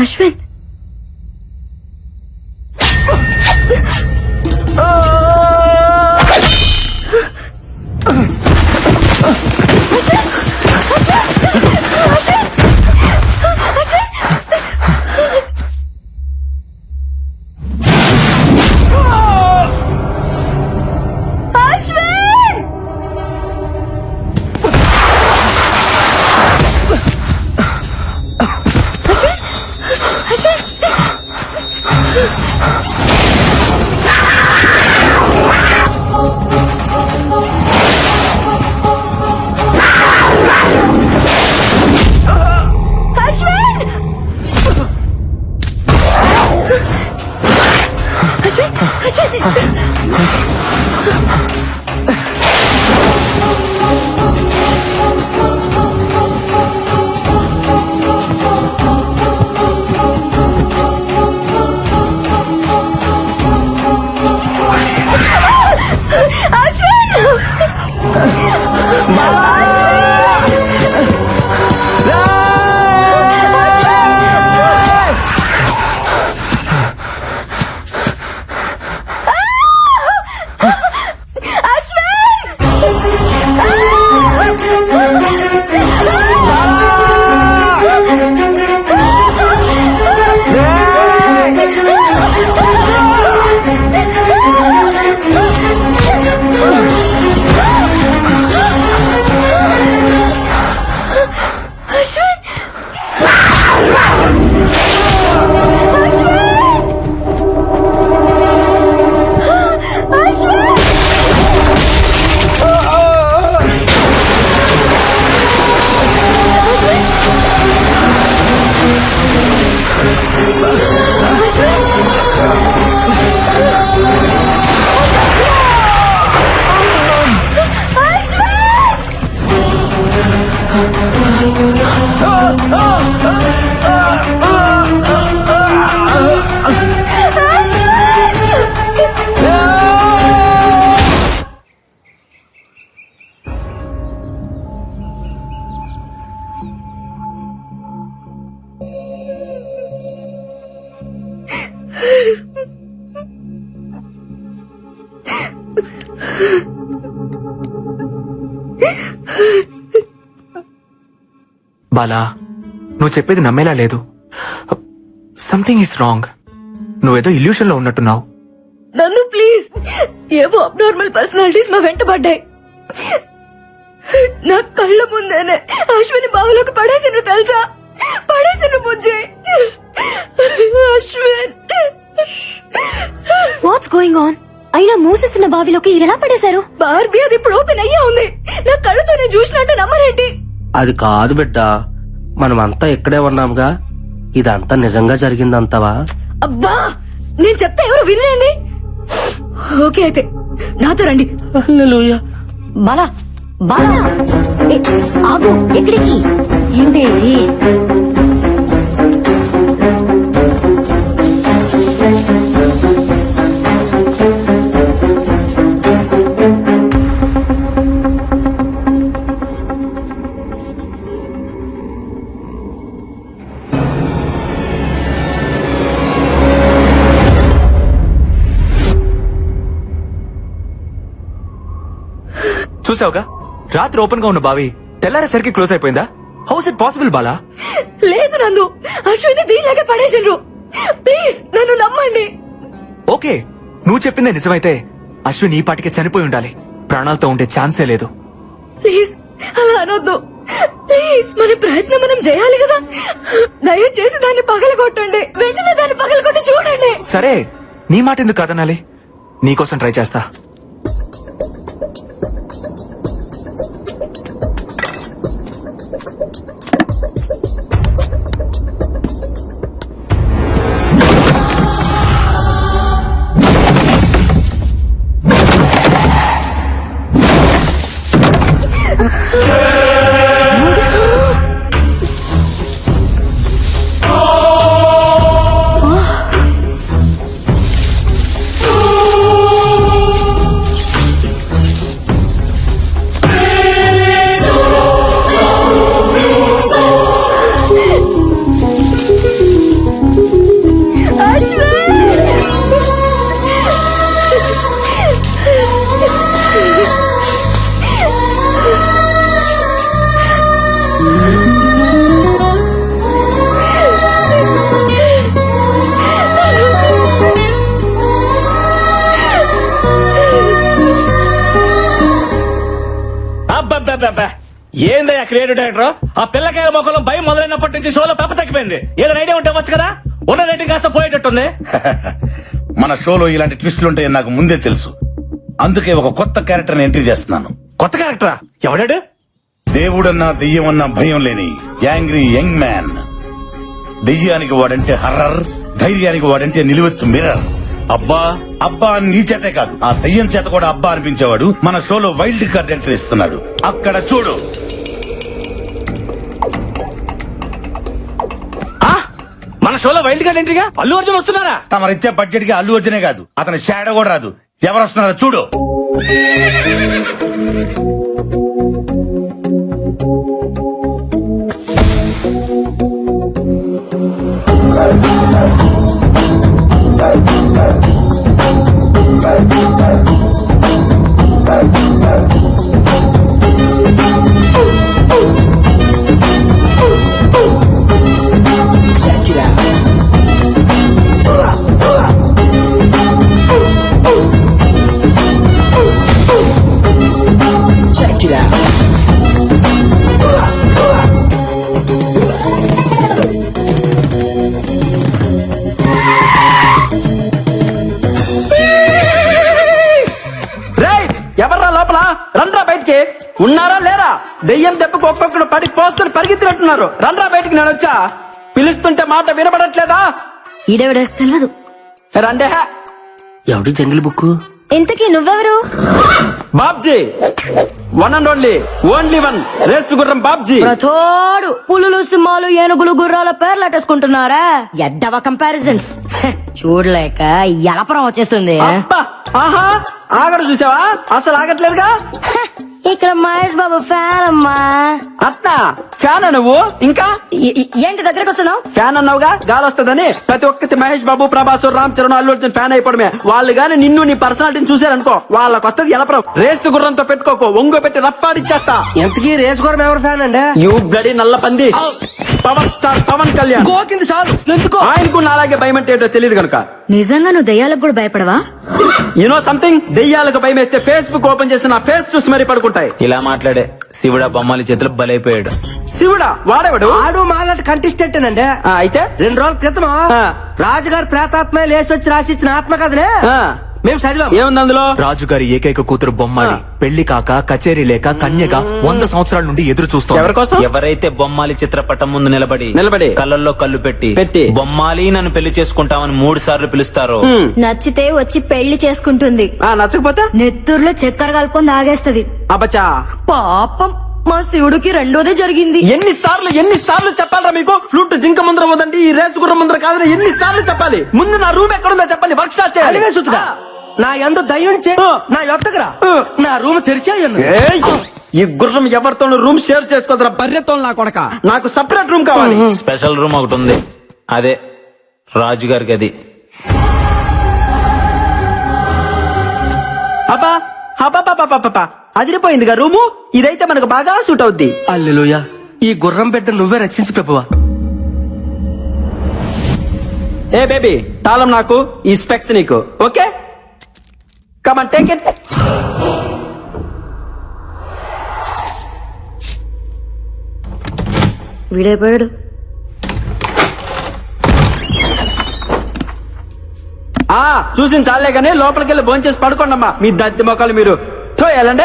అశ్విన్ బాలా, నువ్వు చెప్పేది నమ్మేలా లేదు. Something is wrong. నువ్వేదో ఇల్యూషన్ లో ఉన్నట్టున్నావు. నందు ప్లీజ్, ఏవో అబ్నార్మల్ పర్సనాలిటీస్ మా వెంట పడ్డాయి. నా కళ్ళ ముందేనే అశ్విని బావులోకి పడేసిండ్రు తెలుసా, పడేసిండ్రు బుజ్జి. Ashwin, what's going on? అయినా మూసేస్తున్న బావిలోకి ఇలా పడేశారు. బార్బీ, అది ఇప్పుడు ఓపెన్ అయ్యే ఉంది. నా కళ్ళతో నేను చూసినట్టు నమ్మరేంటి? అది కాదు బిడ్డ, మనమంతా ఇక్కడే ఉన్నాంగా. ఇదంతా నిజంగా జరిగిందంతావా? అబ్బా, నేను చెప్తే ఎవరు వినలేండి. ఓకే, అయితే నాతో రండి. హల్లెలూయా. బాలా బాలా ఏ, ఆగు, ఎక్కడికి? ఏంటి ఇది? చూసావుగా, రాత్రి ఓపెన్ గా ఉన్న బావి తెల్లారేసరికి క్లోజ్ అయిపోయిందా? House it possible Bala? లేదు నన్ను, అశ్విని దీనిలాగే పడేసిండ్రు. ప్లీజ్ నన్ను నమ్మండి. ఓకే, నువ్వు చెప్పిందే నిజమైతే అశ్విన్ ఈ పాటికే చనిపోయి ఉండాలి. ప్రాణాలతో ఉండే ఛాన్సే లేదు. ప్లీజ్ అలా అనొద్దు. ప్లీజ్, మన ప్రయత్నం మనం చేయాలి కదా. దయచేసి దాన్ని పగలగొట్టండి. వెంటనే దాన్ని పగలగొట్టి చూడండి. సరే, నీ మాట ఎందుకు కాదనాలి? నీకోసం ట్రై చేస్తా. అబ్బబ్బబ్బబ్బా, ఏందయ్యా క్రియేటివ్ డైరెక్టర్? ఆ పిల్లకాయ మొక్కలో భయం మొదలైనప్పటి నుంచి షోలో పెప్ప తగ్గిపోయింది. ఏదైనా ఐడియా ఉంటే వచ్చు కదా. ఉన్న రేటింగ్ కాస్త పోయేటట్టుంది. మన షోలో ఇలాంటి ట్విస్టులు ఉంటాయని నాకు ముందే తెలుసు. అందుకే ఒక కొత్త క్యారెక్టర్ ఎంట్రీ చేస్తున్నాను. కొత్త క్యారెక్టరా? ఎవడాడు? దేవుడన్నా దెయ్యమన్నా భయం లేని యాంగ్రీ యంగ్ మ్యాన్. దెయ్యానికి వాడంటే హర్రర్, ధైర్యానికి వాడంటే నిలువెత్తు మిర్రర్. అబ్బా అబ్బా అని నీ చేతే కాదు, ఆ దెయ్యం చేత కూడా అబ్బా అనిపించేవాడు మన షోలో వైల్డ్ కార్డ్ ఎంట్రీ ఇస్తున్నాడు. అక్కడ చూడు. మన షోలో వైల్డ్ కార్డ్ ఎంట్రీగా అల్లు అర్జున్ వస్తున్నారా? తమరిచ్చే బడ్జెట్ కి అల్లు అర్జునే కాదు, అతని షాడో కూడా రాదు. ఎవరు వస్తున్నారో చూడు. ఎవర్రా లోపల? రండ్రా బయటికి. ఉన్నారా లేరా? దెయ్యం దెబ్బకు ఒక్కొక్కడు పడి పోసుకొని పరిగెత్తినట్టున్నారు. రండ్రా బయటికి. నేను వచ్చా, పిలుస్తుంటే మాట వినపడట్లేదా? ఈడెవడ తెలియదు. రండే. ఎవడి జంగిల్ బుక్? ఇంతకీ నువ్వెవరు? Babji, one and only one race గుర్రం బాబ్జీ. ప్రతోడు పులులు, సింహాలు, ఏనుగులు, గుర్రాల పేర్లు అట్టేసుకుంటున్నారా? ఎద్దవ కంపారిజన్స్ చూడలేక ఎలపరం వచ్చేస్తుంది. అబ్బా, ఆహా, ఆగడు చూసావా? అసలు ఆగట్లేదుగా. ఇక్కడ మహేష్ బాబు ఫ్యాన్ అమ్మా. అట్నా ఫ్యాన్ నువ్వు ఇంకా ఏంటి దగ్గరకు వస్తున్నావు? ఫ్యాన్ అన్నావుగా గాలి వస్తుందని ప్రతి ఒక్కటి మహేష్ బాబు ప్రభాస్ రామ్ చరణ్ అల్లు అర్జున్ ఫ్యాన్ అయిపోవడమే. వాళ్ళు గాని నిన్ను నీ పర్సనాలిటీని చూసారనుకో వాళ్ళకి వస్తుంది ఎలప్రం. రేసు గుర్రంతో పెట్టుకోకు, ఒంగో పెట్టి రఫ్ఫాడిచ్చేస్తా. ఎంతకీ రేస్ గుర్రం ఎవరు ఫ్యాన్ అండి? యూ బ్లడీ నల్ల పంది. పవర్ స్టార్ పవన్ కళ్యాణ్ గోకింది చాలు. ఎందుకో ఆయనకు అలాగే భయం అంటే ఏంటో తెలియదు కనుక. నిజంగా నువ్వు దయ్యాలకు కూడా భయపడవా? యూనో సంథింగ్, దెయ్యాలకు భయం వేస్తే ఫేస్బుక్ ఓపెన్ చేసి నా ఫేస్ చూసి మరీ పడుకుంటాయి. ఇలా మాట్లాడే శివుడా బొమ్మాలి చేతిలో బలైపోయాడు. శివుడా వాడేవాడు? ఆడు మాలాంటి కంటెస్టెంట్ అండి. అయితే 2 రోజుల క్రితం ఆ. రాజుగారు ప్రేతాత్మ లేసొచ్చి రాసిచ్చిన ఆత్మకథనే మేము చదివాం. ఏముంది అందులో? రాజుగారి ఏకైక కూతురు బొమ్మాలి పెళ్లి కాక కచేరీ లేక కన్యగా 100 సంవత్సరాల నుండి ఎదురు ఎవరి చూస్తోంది. కోసం? ఎవరైతే బొమ్మాలి చిత్రపటం ముందు నిలబడి కళ్ళల్లో కళ్ళు పెట్టి పెట్టి బొమ్మాలి నన్ను పెళ్లి చేసుకుంటామని 3 సార్లు పిలుస్తారో నచ్చితే వచ్చి పెళ్లి చేసుకుంటుంది, నచ్చకపోతే నెత్తూరులో చక్కెర కలుపుకొని ఆగేస్తది. అబ్బచా. పాపం మా శివుడికి రెండోదే జరిగింది. ఎన్నిసార్లు చెప్పాలరా మీకు? ఫ్లూట్ జింక ముందర వదండి, ఈ రేసు గుర్రం ముందర కాదని ఎన్నిసార్లు చెప్పాలి? ముందు నా రూమ్ ఎక్కడుందో చెప్పండి, వర్క్ షాప్ చేయాలి. అలివేసుతురా నా ఎందు దయ్యం నా యొక్కరా నా రూమ్ తెరిచే ఉన్నది. ఏయ్! ఈ గుర్రం ఎవరితోనూ రూమ్ షేర్ చేసుకోదరా బర్రెతో నా కొడక. నాకు సపరేట్ రూమ్ కావాలి. స్పెషల్ రూమ్ ఒకటి ఉంది, అదే రాజుగారికి. అది అబ్బా అబ్బా అదిరిపోయిందిగా రూము. ఇదైతే మనకు బాగా సూట్ అవుద్ది. అల్లెలుయా, ఈ గుర్రం బిడ్డ నువ్వే రక్షించి ప్రభువా. ఏ బేబీ, తాళం నాకు, ఈ స్పెక్స్ నీకు. Okay, come on take it. వీడైపోయాడు. చూసిన చాలే గానీ లోపలికి వెళ్ళి భోంచేసి పడుకోండమ్మా. మీ దత్తి మొక్కలు మీరు వెళ్ళండి.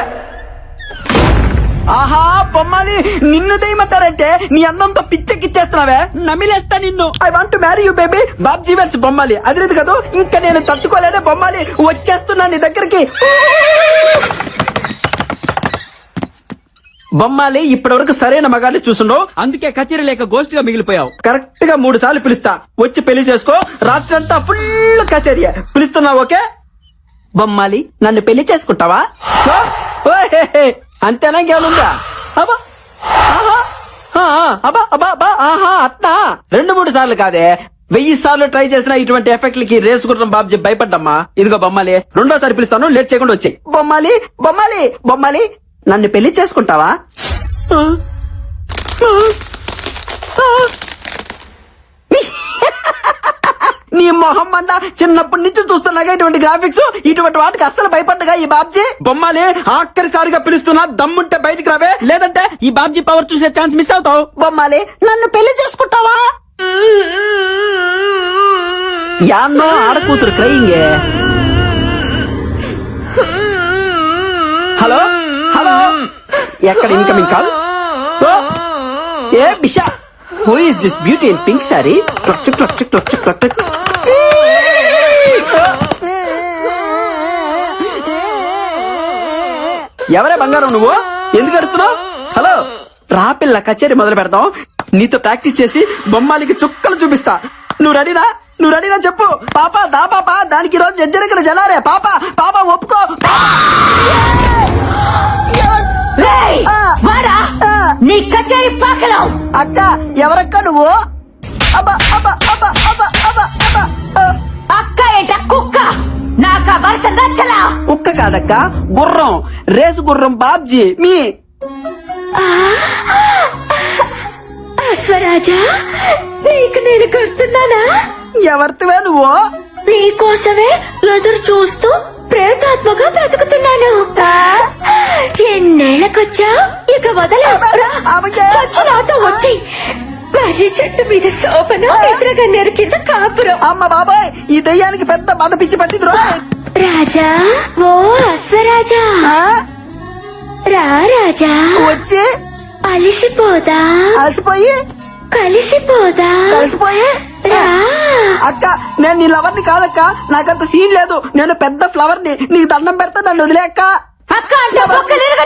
ఆహా బొమ్మాలి, నిన్ను దయమంటారంటే నీ అందంతో పిచ్చెక్కిచ్చేస్తున్నావే, నమిలేస్తా నిన్ను. I want to marry you baby. Babji వర్స్ బొమ్మాలి, అదిలేదు కదా. ఇంకా నేను తట్టుకోలేనే బొమ్మాలి, వచ్చేస్తున్నా నీ దగ్గరికి. బొమ్మాలి, ఇప్పటి వరకు సరైన మగాన్ని చూసుండవు, అందుకే కచేరీ లేక గోస్ట్ గా మిగిలిపోయావు. కరెక్ట్ గా 3 సార్లు పిలుస్తా, వచ్చి పెళ్లి చేసుకో. రాత్రి అంతా ఫుల్ కచేరీ. పిలుస్తున్నావు ఓకే? బొమ్మాలి, నన్ను పెళ్లి చేసుకుంటావా? అంతేనా, ఇంకేమనుందా? అబ్బా ఆహా, అబ్బా అబ్బా అబ్బా ఆహా అట్నా 2-3 సార్లు కాదే, 1000 సార్లు ట్రై చేసిన ఇటువంటి ఎఫెక్ట్లకి రేసు గుర్రం బాబ్జీ భయపడ్డమ్మా. ఇదిగో బొమ్మాలి, 2వ సారి పిలుస్తాను, లేట్ చేయకుండా వచ్చాయి. బొమ్మాలి బొమ్మాలి బొమ్మాలి, నన్ను పెళ్లి చేసుకుంటావా? నీ మొహం మంట, చిన్నప్పటి నుంచి చూస్తున్నాగా ఇటువంటి గ్రాఫిక్స్. ఇటువంటి వాటికి అస్సలు భయపడ్డగా ఈ బాబ్జీ. బొమ్మాలి, ఆఖరిసారిగా పిలుస్తున్నా, దమ్ముంటే బయటికి రావే, లేదంటే ఈ బాబ్జీ పవర్ చూసే ఛాన్స్ మిస్ అవుతావు. బొమ్మాలి, నన్ను పెళ్లి చేసుకుంటావా? యాన్నో ఆడకూతురు క్రయింగే. హలో హలో, ఎక్కడ incoming call? A Bisha, who is this beauty in pink sorry? Clutch clutch clutch clutch. ఎవరే బంగారం నువ్వు? ఎందుకు అడుస్తున్నావు? హలో రా పిల్ల, కచేరీ మొదలు పెడతాం. నీతో ప్రాక్టీస్ చేసి బొమ్మాలికి చుక్కలు చూపిస్తా. నువ్వు రెడీనా చెప్పు. పాప దా పాప, దానికి రోజు జజ్జరికలు జలారే. పాప పాప ఒప్పుకో. నీ కచేరీ పాకలో. అక్క ఎవరక్క నువ్వు? అబ్బా అబ్బా అబ్బా అబ్బా అబ్బా అబ్బా. అక్క ఏంట కుక్క? నాకా వరుస నచ్చలా. కుక్క కాదక్క, గుర్రం, రేసు గుర్రం బాబ్జీ. మీ అశ్వరాజా, నీకు నేను కడుతున్నానా? ఎవరితివే నువ్వు? నీకోసమే ఎదురు చూస్తూ ప్రేతాత్మగా బ్రతుకుతున్నాను. ఎన్నేళ్ళకొచ్చా, ఇక వదల. నాతో వచ్చి మర్రి చెట్టు మీద శోభను, ఎదురుగా నెరికింద కాపురం. అమ్మ బాబాయ్, ఈ దెయ్యానికి పెద్ద బాధ పిచ్చి పట్టింది. రాజా, ఓ అశ్వరాజా, రా రాజా, వచ్చి అలిసిపోదా, అలసిపోయి కలిసిపోయి రా. అక్క, నేను నీ లవర్ ని కాదక్క, నాకంత సీన్ లేదు. నేను పెద్ద ఫ్లవర్ ని, నీకు దండం పెడతా, నన్ను వదిలే అక్క. అక్క అంటే బొక్కలేరుగా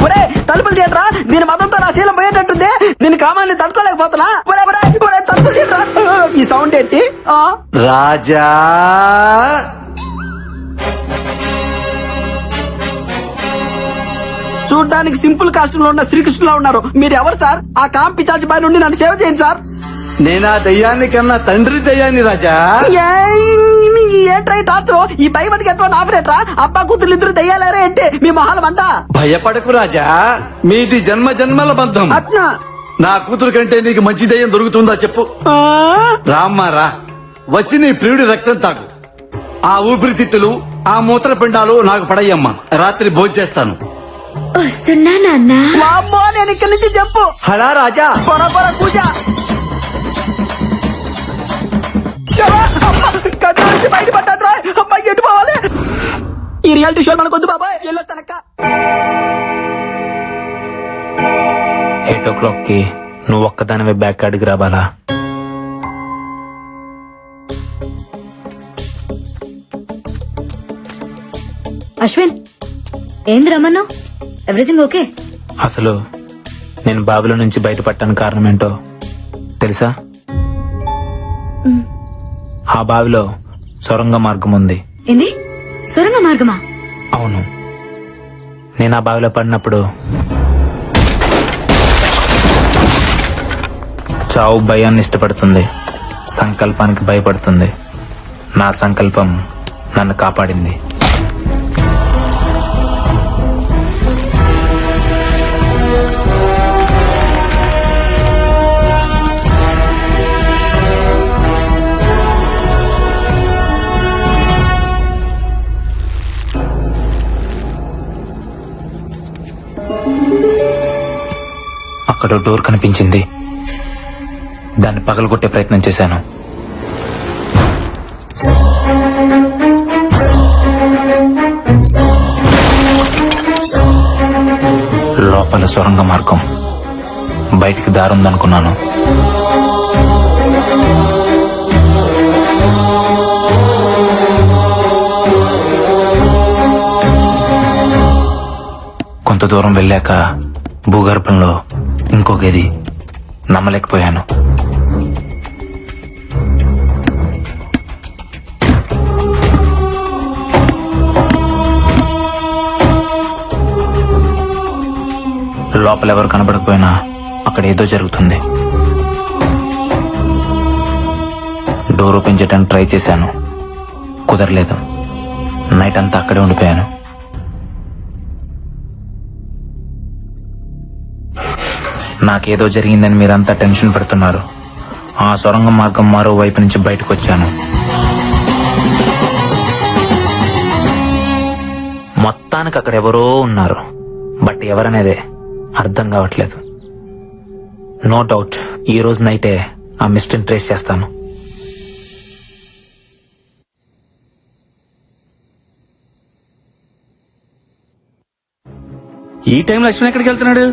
ఒరే తలుపులు తీయట్రా, దీని మతంతో నా శీలం పోయేటట్టుంది. దీని కామాన్ని తట్టుకోలేకపోతున్నా. తలుపులు తీయట్రా. ఈ సౌండ్ ఏంటి? రాజా చూడడానికి సింపుల్ కాస్ట్యూమ్ లో ఉన్న శ్రీకృష్ణులా ఉన్నారు. మీరు ఎవరు సార్? ఆ కాంపి చాచి పై నుండి నన్ను సేవ చేయండి సార్. నేనా దయ్యాన్ని కన్నా తండ్రి దయ్యాన్ని రాజా. ఏంట్రా టార్చర్? ఈ భయపడికి ఎట్లా ఆపరేట్రా? అబ్బా కూతురు ఇద్దరు దయ్యాలేరే అంటే మీ మొహాలం అంతా. భయపడకు రాజా, మీది జన్మ జన్మల బంధం. అట్నా? నా కూతురు కంటే నీకు మంచి దయ్యం దొరుకుతుందా చెప్పు. రామ్మా రా, వచ్చి నీ ప్రియుడి రక్తం తాకు. ఆ ఊపిరితిత్తులు, ఆ మూత్రపిండాలు నాకు పడయ్యమ్మా. రాత్రి భోంచేస్తాను. వస్తున్నా నాన్న. వామ్మో, నేను ఇక్కడి నుంచి చెప్పు. హలా రాజా. పొర పూజ. కథ నుంచి బయటపడ్డాడు రా. అమ్మాయి ఎటు పోవాలి? ఈ రియాలిటీ షో మనకొద్దు బాబాయ్, వెళ్ళొస్తానక్క. 8 o'clock కి నువ్వు ఒక్కదానివే బ్యాక్ కాడికి రావాలా? అశ్విన్, ఏంది రమ్మన్నావు? Everything okay? అసలు నేను బావిలో నుంచి బయటపడటానికి కారణం ఏంటో తెలుసా? ఆ బావిలో సొరంగ మార్గం ఉంది. ఏంది? సొరంగ మార్గమా? అవును. నేను ఆ బావిలో పడినప్పుడు చావు భయాన్ని ఇష్టపడుతుంది, సంకల్పానికి భయపడుతుంది. నా సంకల్పం నన్ను కాపాడింది. అక్కడ డోర్ కనిపించింది. దాన్ని పగలగొట్టే ప్రయత్నం చేశాను. లోపల సొరంగ మార్గం, బయటికి దారుందనుకున్నాను. కొంత దూరం వెళ్ళాక భూగర్భంలో ఇంకో గది. నమ్మలేకపోయాను. లోపల ఎవరు కనబడకపోయినా అక్కడ ఏదో జరుగుతుంది. డోర్ ఓపెన్ చేయడానికి ట్రై చేశాను, కుదరలేదు. నైట్ అంతా అక్కడే ఉండిపోయాను. నాకేదో జరిగిందని మీరంతా టెన్షన్ పడుతున్నారు. ఆ సొరంగ మార్గం మరో వైపు నుంచి బయటకు వచ్చాను. మొత్తానికి అక్కడ ఎవరో ఉన్నారు, బట్ ఎవరనేదే అర్థం కావట్లేదు. నో డౌట్ ఈ రోజు నైటే ఆ మిస్టరీని ట్రేస్ చేస్తాను. ఈ టైంలో అశ్విన్ ఎక్కడికి వెళ్తున్నాడు?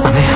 అన్నయ్య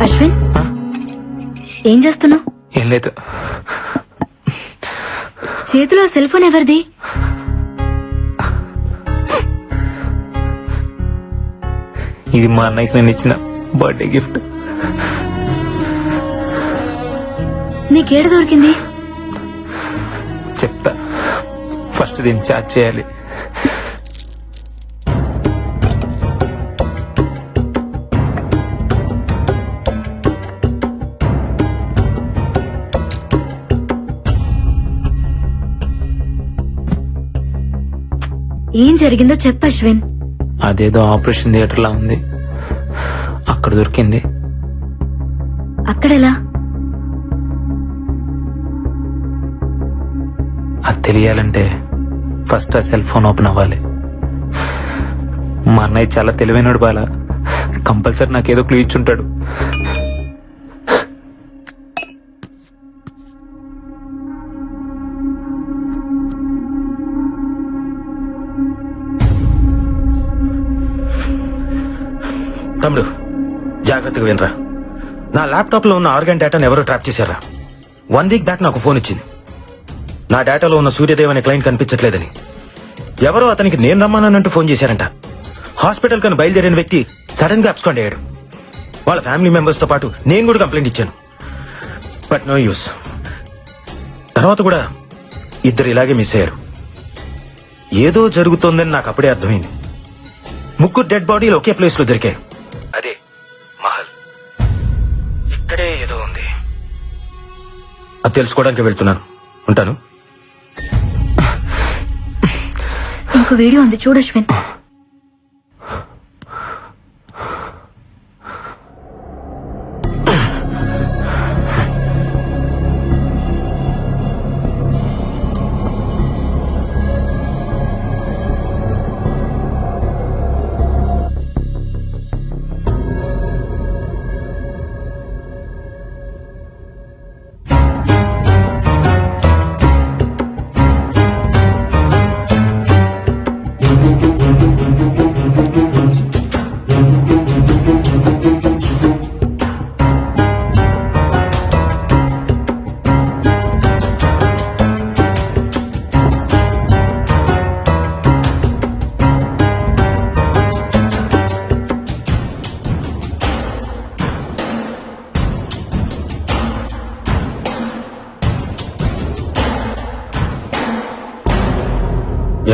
అశ్విన్ ఏం చేస్తున్నావు? ఏం లేదు. చేతిలో సెల్ ఫోన్ ఎవరిది? ఇది మా అన్నయ్యకి నేను ఇచ్చిన బర్త్డే గిఫ్ట్. నీకేడ దొరికింది? చెప్తా, ఫస్ట్ దీన్ని చార్జ్ చేయాలి. ఏం జరిగిందో చెప్పు అశ్విన్. అదేదో ఆపరేషన్ థియేటర్ లా ఉంది, అక్కడ దొరికింది. అక్కడెలా? అది తెలియాలంటే ఫస్ట్ ఆ సెల్ ఫోన్ ఓపెన్ అవ్వాలి. మా అన్నయ్య చాలా తెలివైనడు బాల, కంపల్సరీ నాకేదో క్లూ ఇచ్చుంటాడు. తమ్ముడు జాగ్రత్తగా వినరా. నా ల్యాప్టాప్ లో ఉన్న ఆర్గాన్ డేటాను ఎవరో ట్రాప్ చేశారా? 1 వీక్ బ్యాక్ నాకు ఫోన్ వచ్చింది. నా డేటాలో ఉన్న సూర్యదేవ్ అనే క్లయింట్ కనిపించట్లేదని ఎవరో అతనికి నేను రమ్మానంటూ ఫోన్ చేశారంట. హాస్పిటల్ కని బయలుదేరిన వ్యక్తి సడన్ గా అబ్స్కాండ్ అయ్యాడు. వాళ్ళ ఫ్యామిలీ మెంబర్స్ తో పాటు నేను కూడా కంప్లైంట్ ఇచ్చాను, బట్ నో యూస్. తర్వాత కూడా ఇద్దరు ఇలాగే మిస్ అయ్యారు. ఏదో జరుగుతోందని నాకు అప్పుడే అర్థమైంది. 3 డెడ్ బాడీలు ఒకే ప్లేస్ లో దొరికాయి. అదే మహల్. ఇక్కడే ఏదో ఉంది. అది తెలుసుకోవడానికి వెళ్తున్నాను. ఉంటాను. ఇంకో వీడియో ఉంది చూడు అశ్విన్.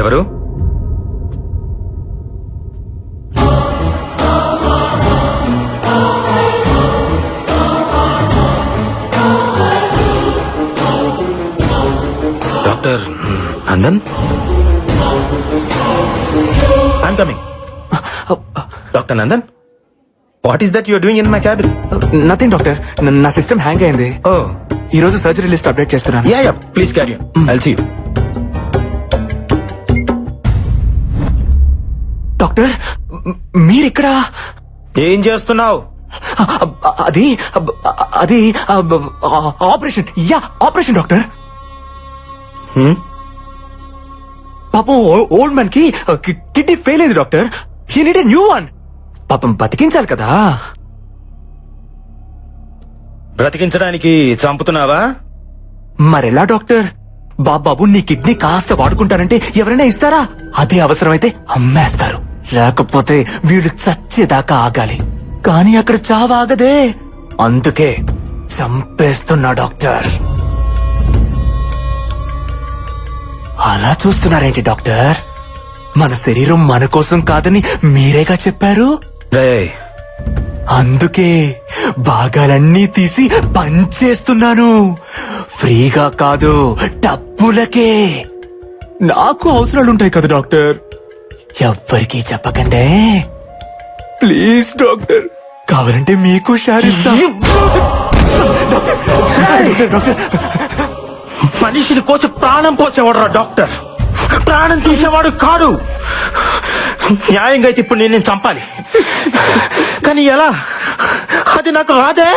ఎవరు? Doctor Nandan? I'm coming. Doctor Nandan, what is that your doing in my cabin? Nothing doctor, నా సిస్టమ్ హ్యాంగ్ అయింది. ఓ, ఈ రోజు సర్జరీ లిస్ట్ అప్డేట్ చేస్తున్నాను. Ya ya, please carry on. I'll see you. Doctor, మీరిక్కడ ఏం చేస్తున్నావు? అది అది ఆపరేషన్. Ya, operation doctor. పాపం ఓల్డ్ మ్యాన్ కి కిడ్నీ ఫెయిల్ అయింది doctor. He need a new one. పాపం బతికించాలి కదా. బ్రతికించడానికి చంపుతున్నావా? మరెలా డాక్టర్? బాబు నీ కిడ్నీ కాస్త వాడుకుంటారంటే ఎవరైనా ఇస్తారా? అదే అవసరమైతే అమ్మేస్తారు. లేకపోతే వీళ్ళు చచ్చేదాకా ఆగాలి. కానీ అక్కడ చావాగదే, అందుకే చంపేస్తున్నా డాక్టర్. అలా చూస్తున్నారేంటి డాక్టర్? మన శరీరం మన కోసం కాదని మీరేగా చెప్పారు. రేయ్, అందుకే భాగాలన్నీ తీసి పంచేస్తున్నాను. ఫ్రీగా కాదు, డబ్బులకే. నాకు అవసరాలుంటాయి కదా డాక్టర్, ఎవ్వరికీ చెప్పకండే ప్లీజ్ డాక్టర్. కావాలంటే మీకు షేర్ ఇస్తా. డాక్టర్, మనిషిని కోసి ప్రాణం పోసేవాడు డాక్టర్, ప్రాణం తీసేవాడు కాదు. న్యాయంగా అయితే ఇప్పుడు నేను చంపాలి, కానీ ఎలా? అది నాకు రాదే.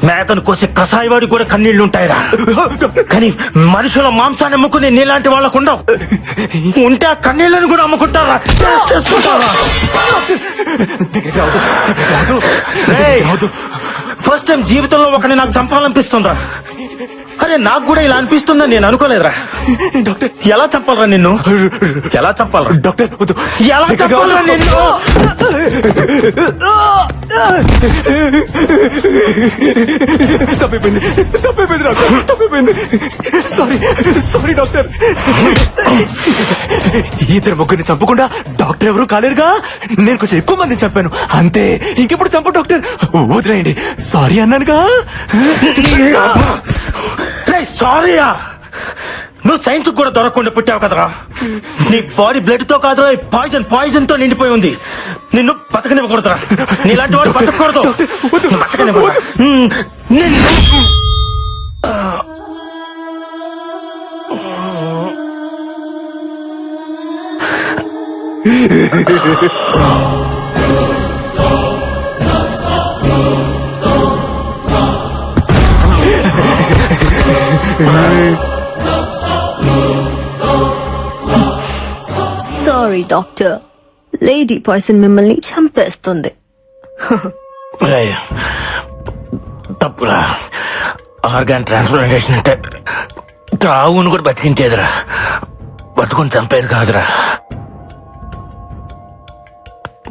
మేకను కోసే కసాయివాడి కూడా కన్నీళ్లుంటాయిరా, కానీ మనుషుల మాంసాన్ని అమ్ముకునే నీలాంటి వాళ్ళకు ఉండవు. ఉంటే ఆ కన్నీళ్లను కూడా అమ్ముకుంటారా, చేసుకుంటారా? ఫస్ట్ టైం జీవితంలో ఒకరిని నాకు చంపాలనిపిస్తుందా? అరే, నాకు కూడా ఇలా అనిపిస్తుందని నేను అనుకోలేదురా. డాక్టర్, ఎలా చంపాలరా నిన్ను? ఎలా చంపాలరా డాక్టర్? ఎలా చంపాలరా నిన్ను? తప్పిపోయింది డాక్టర్, తప్పిపోయింది. Sorry doctor. ఇద్దరు ముగ్గురిని చంపకుండా డాక్టర్ ఎవరు కాలేరుగా. నేను కొంచెం ఎక్కువ మందిని చంపాను అంతే. ఇంకెప్పుడు చంప డాక్టర్, వదిలేయండి. సారీ అన్నానుగా. సారీయా? నువ్వు సైన్స్ కూడా దొరకకుండా పుట్టావు కదరా. నీ బాడీ బ్లడ్ తో కాదురా, పాయిజన్ తో నిండిపోయి ఉంది. నిన్ను బతకనివ్వకూడదురా. నీలాంటి వాడు బతకూడదు. బతకనివ్వరా? సారీ డాక్టర్, లేడీ పాయిజన్ మిమ్మల్ని చంపేస్తుంది. తప్పురా. ఆర్గాన్ ట్రాన్స్ప్లాంటేషన్ అంటే తావును కూడా బతికించేదిరా, బతుకుని చంపేది కాదురా.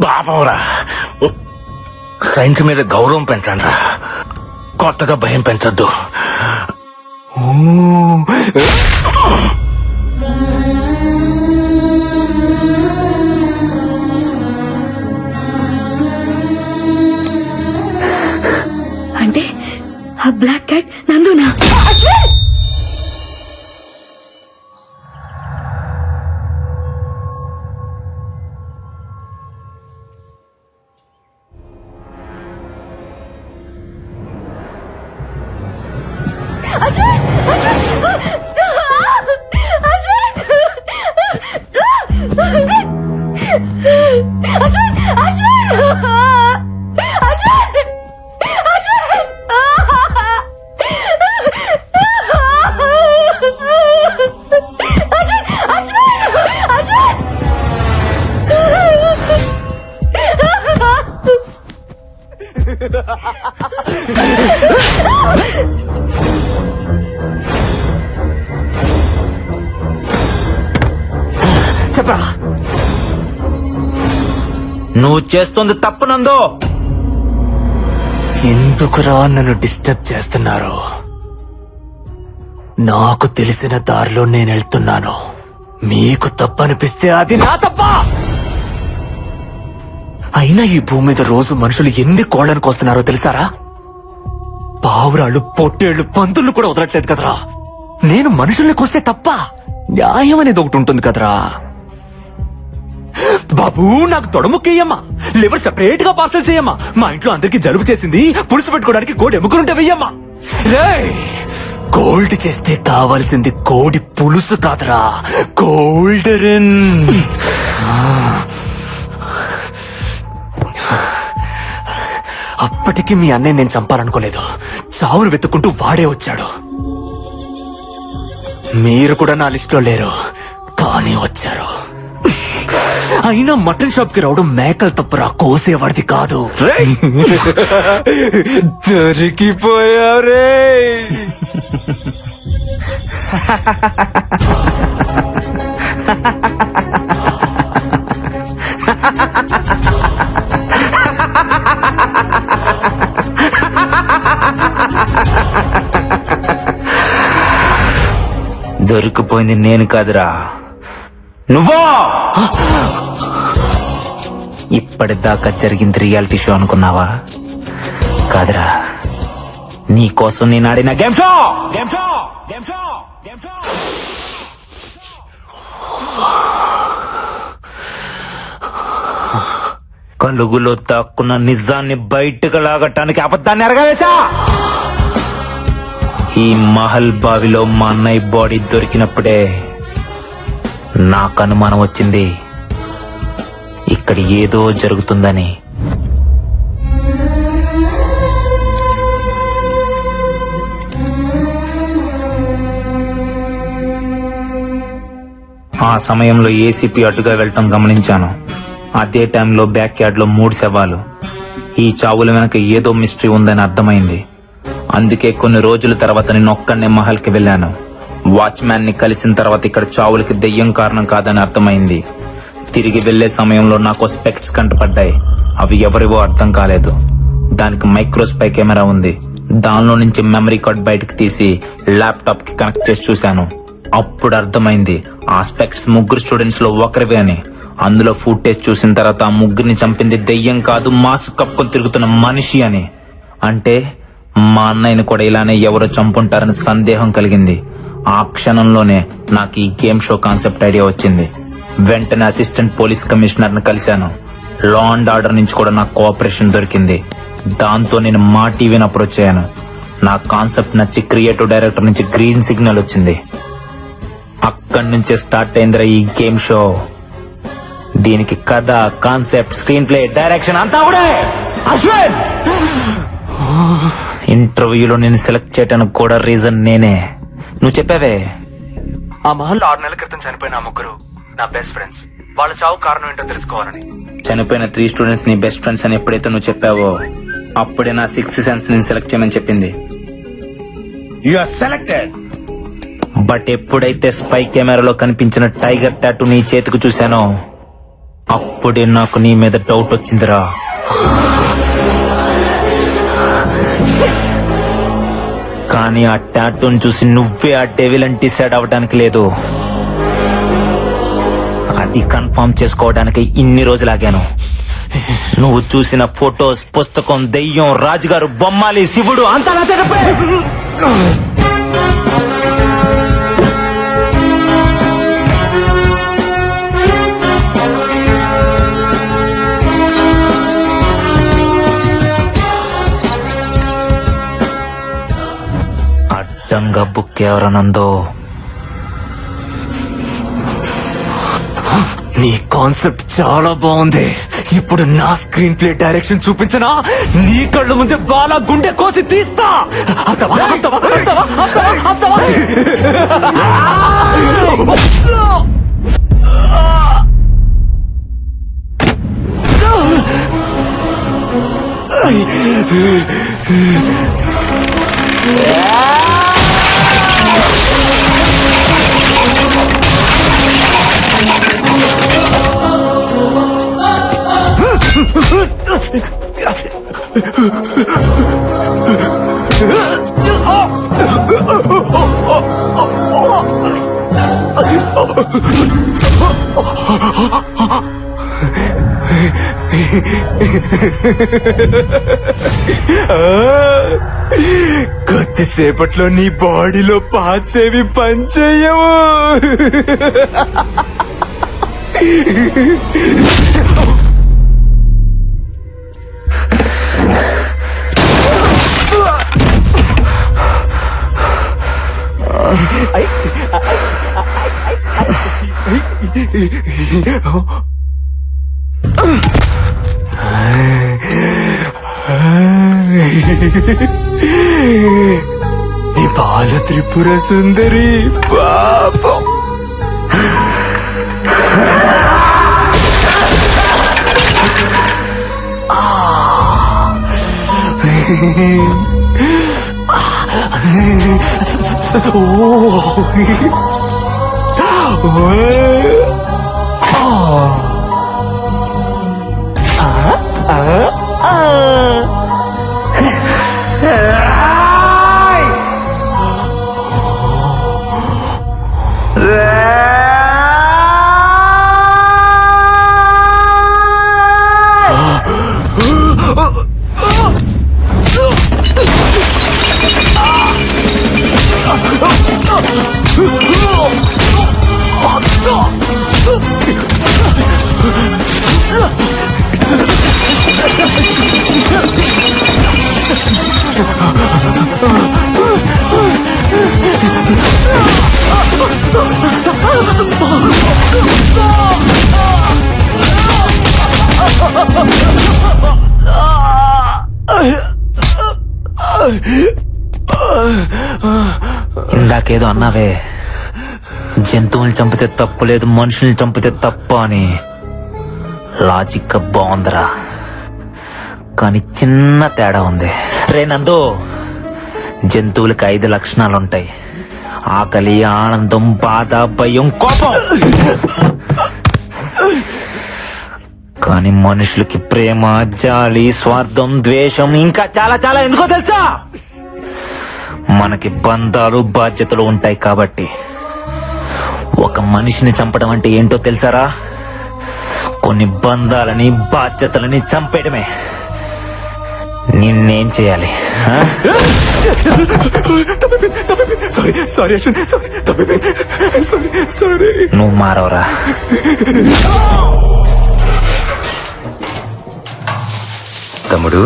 పాపంరా. సైన్స్ మీద గౌరవం పెంచండి రా, కొత్తగా భయం పెంచొద్దు. అంటే ఆ బ్లాక్ క్యాట్ నందునా? చెప్పరా? నువ్వు చేస్తుంది తప్పు నందు. ఎందుకురా నన్ను డిస్టర్బ్ చేస్తున్నారు? నాకు తెలిసిన దారిలో నేను వెళ్తున్నాను. మీకు తప్పనిపిస్తే అది నా తప్ప. అయినా ఈ భూమి మీద రోజు మనుషులు ఎన్ని కోళ్లను కోస్తున్నారో తెలుసారా? పావురాళ్ళు, పొట్టేళ్లు, పందులు కూడా వదలట్లేదు కదరా. నేను మనుషుల్ని కోస్తే తప్ప? న్యాయం అనేది ఒకటి ఉంటుంది కదరా. బాబు, నాకు తొడముక్కయ్యమ్మా, లివర్ సెపరేట్ గా పార్సల్ చేయమ్మా. మా ఇంట్లో అందరికి జలుబు చేసింది, పులుసు పెట్టుకోవడానికి కోడి ఎముకలుంటే వెయ్యమ్మా. గోల్డ్ చేస్తే కావాల్సింది కోడి పులుసు కాదురా, గోల్డెన్. అప్పటికి మీ అన్నయ్య నేను చంపాలనుకోలేదు. చావును వెతుక్కుంటూ వాడే వచ్చాడు. మీరు కూడా నా లిస్ట్ లో లేరు, కానీ వచ్చారు. అయినా మటన్ షాప్ కి రావడం మేకలు తప్పురా, కోసేవాడిది కాదు. దొరికిపోయారే. దొరికిపోయింది నేను కాదురా, నువ్వో. ఇప్పటిదాకా జరిగింది రియాలిటీ షో అనుకున్నావా? కాదురా, నీ కోసం నేను ఆడిన గేమ్ షో. కలుగులో దాక్కున్న నిజాన్ని బయటకు లాగటానికి అబద్ధాన్ని అరగవేశా. ఈ మహల్ బావిలో మా అన్నయ్య బాడీ దొరికినప్పుడే నాకు అనుమానం వచ్చింది, ఇక్కడ ఏదో జరుగుతుందని. ఆ సమయంలో ఏసీపీ అటుగా వెళ్ళటం గమనించాను. అదే టైంలో బ్యాక్ యార్డ్ లో 3 శవాలు. ఈ చావుల వెనక ఏదో మిస్టరీ ఉందని అర్థమైంది. అందుకే కొన్ని రోజుల తర్వాత నేను ఒక్కనే మహల్ కి వెళ్ళాను. వాచ్మ్యాన్ ని కలిసిన తర్వాత ఇక్కడ చావులకి దెయ్యం కారణం కాదని అర్థమైంది. తిరిగి వెళ్లే సమయంలో నాకు స్పెక్ట్స్ కంటపడ్డాయి. అవి ఎవరివో అర్థం కాలేదు. దానికి మైక్రోస్పై కెమెరా ఉంది. దానిలో నుంచి మెమరీ కార్డ్ బయటకు తీసి ల్యాప్టాప్ కి కనెక్ట్ చేసి చూశాను. అప్పుడు అర్థమైంది ఆ స్పెక్ట్స్ 3 స్టూడెంట్స్ లో ఒకరివే అని. అందులో ఫుటేజ్ చూసిన తర్వాత ఆ 3ని చంపింది దెయ్యం కాదు, మాస్క్ కప్పుకొని తిరుగుతున్న మనిషి అని. అంటే మా అన్నయ్యని కూడా ఇలానే ఎవరో చంపుంటారని సందేహం కలిగింది. ఆ క్షణంలోనే నాకు ఈ గేమ్ షో కాన్సెప్ట్ ఐడియా వచ్చింది. వెంటనే అసిస్టెంట్ పోలీస్ కమిషనర్ ని కలిశాను. లా అండ్ ఆర్డర్ నుంచి కూడా నాకు కోఆపరేషన్ దొరికింది. దాంతో నేను మా టీవీని అప్రోచ్ అయ్యాను. నా కాన్సెప్ట్ నచ్చి క్రియేటివ్ డైరెక్టర్ నుంచి గ్రీన్ సిగ్నల్ వచ్చింది. అక్కడి నుంచే స్టార్ట్ అయిందిరా ఈ గేమ్ షో. దీనికి కథ, కాన్సెప్ట్, స్క్రీన్ ప్లే, డైరెక్షన్ అంతా కూడా అశ్విన్. ఇంటర్వ్యూలో నేను సెలెక్ట్ చేయడానికి కూడా రీజన్ నేనే. నువ్వు చెప్పావే, ఆ మహల్ 6 నెలల క్రితం చనిపోయిన ఆ 3 నా బెస్ట్ ఫ్రెండ్స్. వాళ్ళ చావు కారణం ఏంటో తెలుసుకోవాలని. చనిపోయిన 3 స్టూడెంట్స్ నీ బెస్ట్ ఫ్రెండ్స్ అని ఎప్పుడైతే నువ్వు చెప్పావో అప్పుడే నా 6th సెన్స్ నేను సెలెక్ట్ చేయమని చెప్పింది. You are selected. బట్ ఎప్పుడైతే స్పై కెమెరాలో కనిపించిన టైగర్ టాటూ నీ చేతికి చూశానో అప్పుడే నాకు నీ మీద డౌట్ వచ్చిందిరా. కానీ ఆ టాటూని చూసి నువ్వే ఆ డెవిల్ అని డిసైడ్ అవ్వడానికి లేదు. అది కన్ఫర్మ్ చేసుకోవడానికి ఇన్ని రోజులాగాను. నువ్వు చూసిన ఫొటోస్, పుస్తకం, దెయ్యం, రాజుగారు, బొమ్మాలి, శివుడు అంతా నా చెప్పే. అడ్డంగా బుక్ ఎవరనందో. నీ కాన్సెప్ట్ చాలా బాగుంది. ఇప్పుడు నా స్క్రీన్ ప్లే డైరెక్షన్ చూపించనా? నీ కళ్ళు ముందే బాలా గుండె కోసి తీస్తా. అత్తవా, అత్తవా, అత్తవా, అత్తవా, అత్తవా. కొద్దిసేపట్లో నీ బాడీలో పార్ట్స్ ఏవి పనిచేయవు. నీ బాల త్రిపుర సుందరి పాపం. ఇందాకేదో అన్నావే, జంతువుల్ని చంపితే తప్పు లేదు, మనుషుల్ని చంపితే తప్పు అని. లాజిక్ బాగుందిరా, కానీ చిన్న తేడా ఉంది. రే నందు, జంతువులకి 5 లక్షణాలుంటాయి: ఆకలి, ఆనందం, బాధ, భయం, కోపం. కానీ మనుషులకి ప్రేమ, జాలి, స్వార్థం, ద్వేషం, ఇంకా చాలా చాలా. ఎందుకో తెలుసా? మనకి బంధాలు, బాధ్యతలు ఉంటాయి కాబట్టి. ఒక మనిషిని చంపడం అంటే ఏంటో తెలుసారా? కొన్ని బంధాలని, బాధ్యతలని చంపేయడమే. నిన్నేం చేయాలి? నువ్వు మారవరా? తమ్ముడు,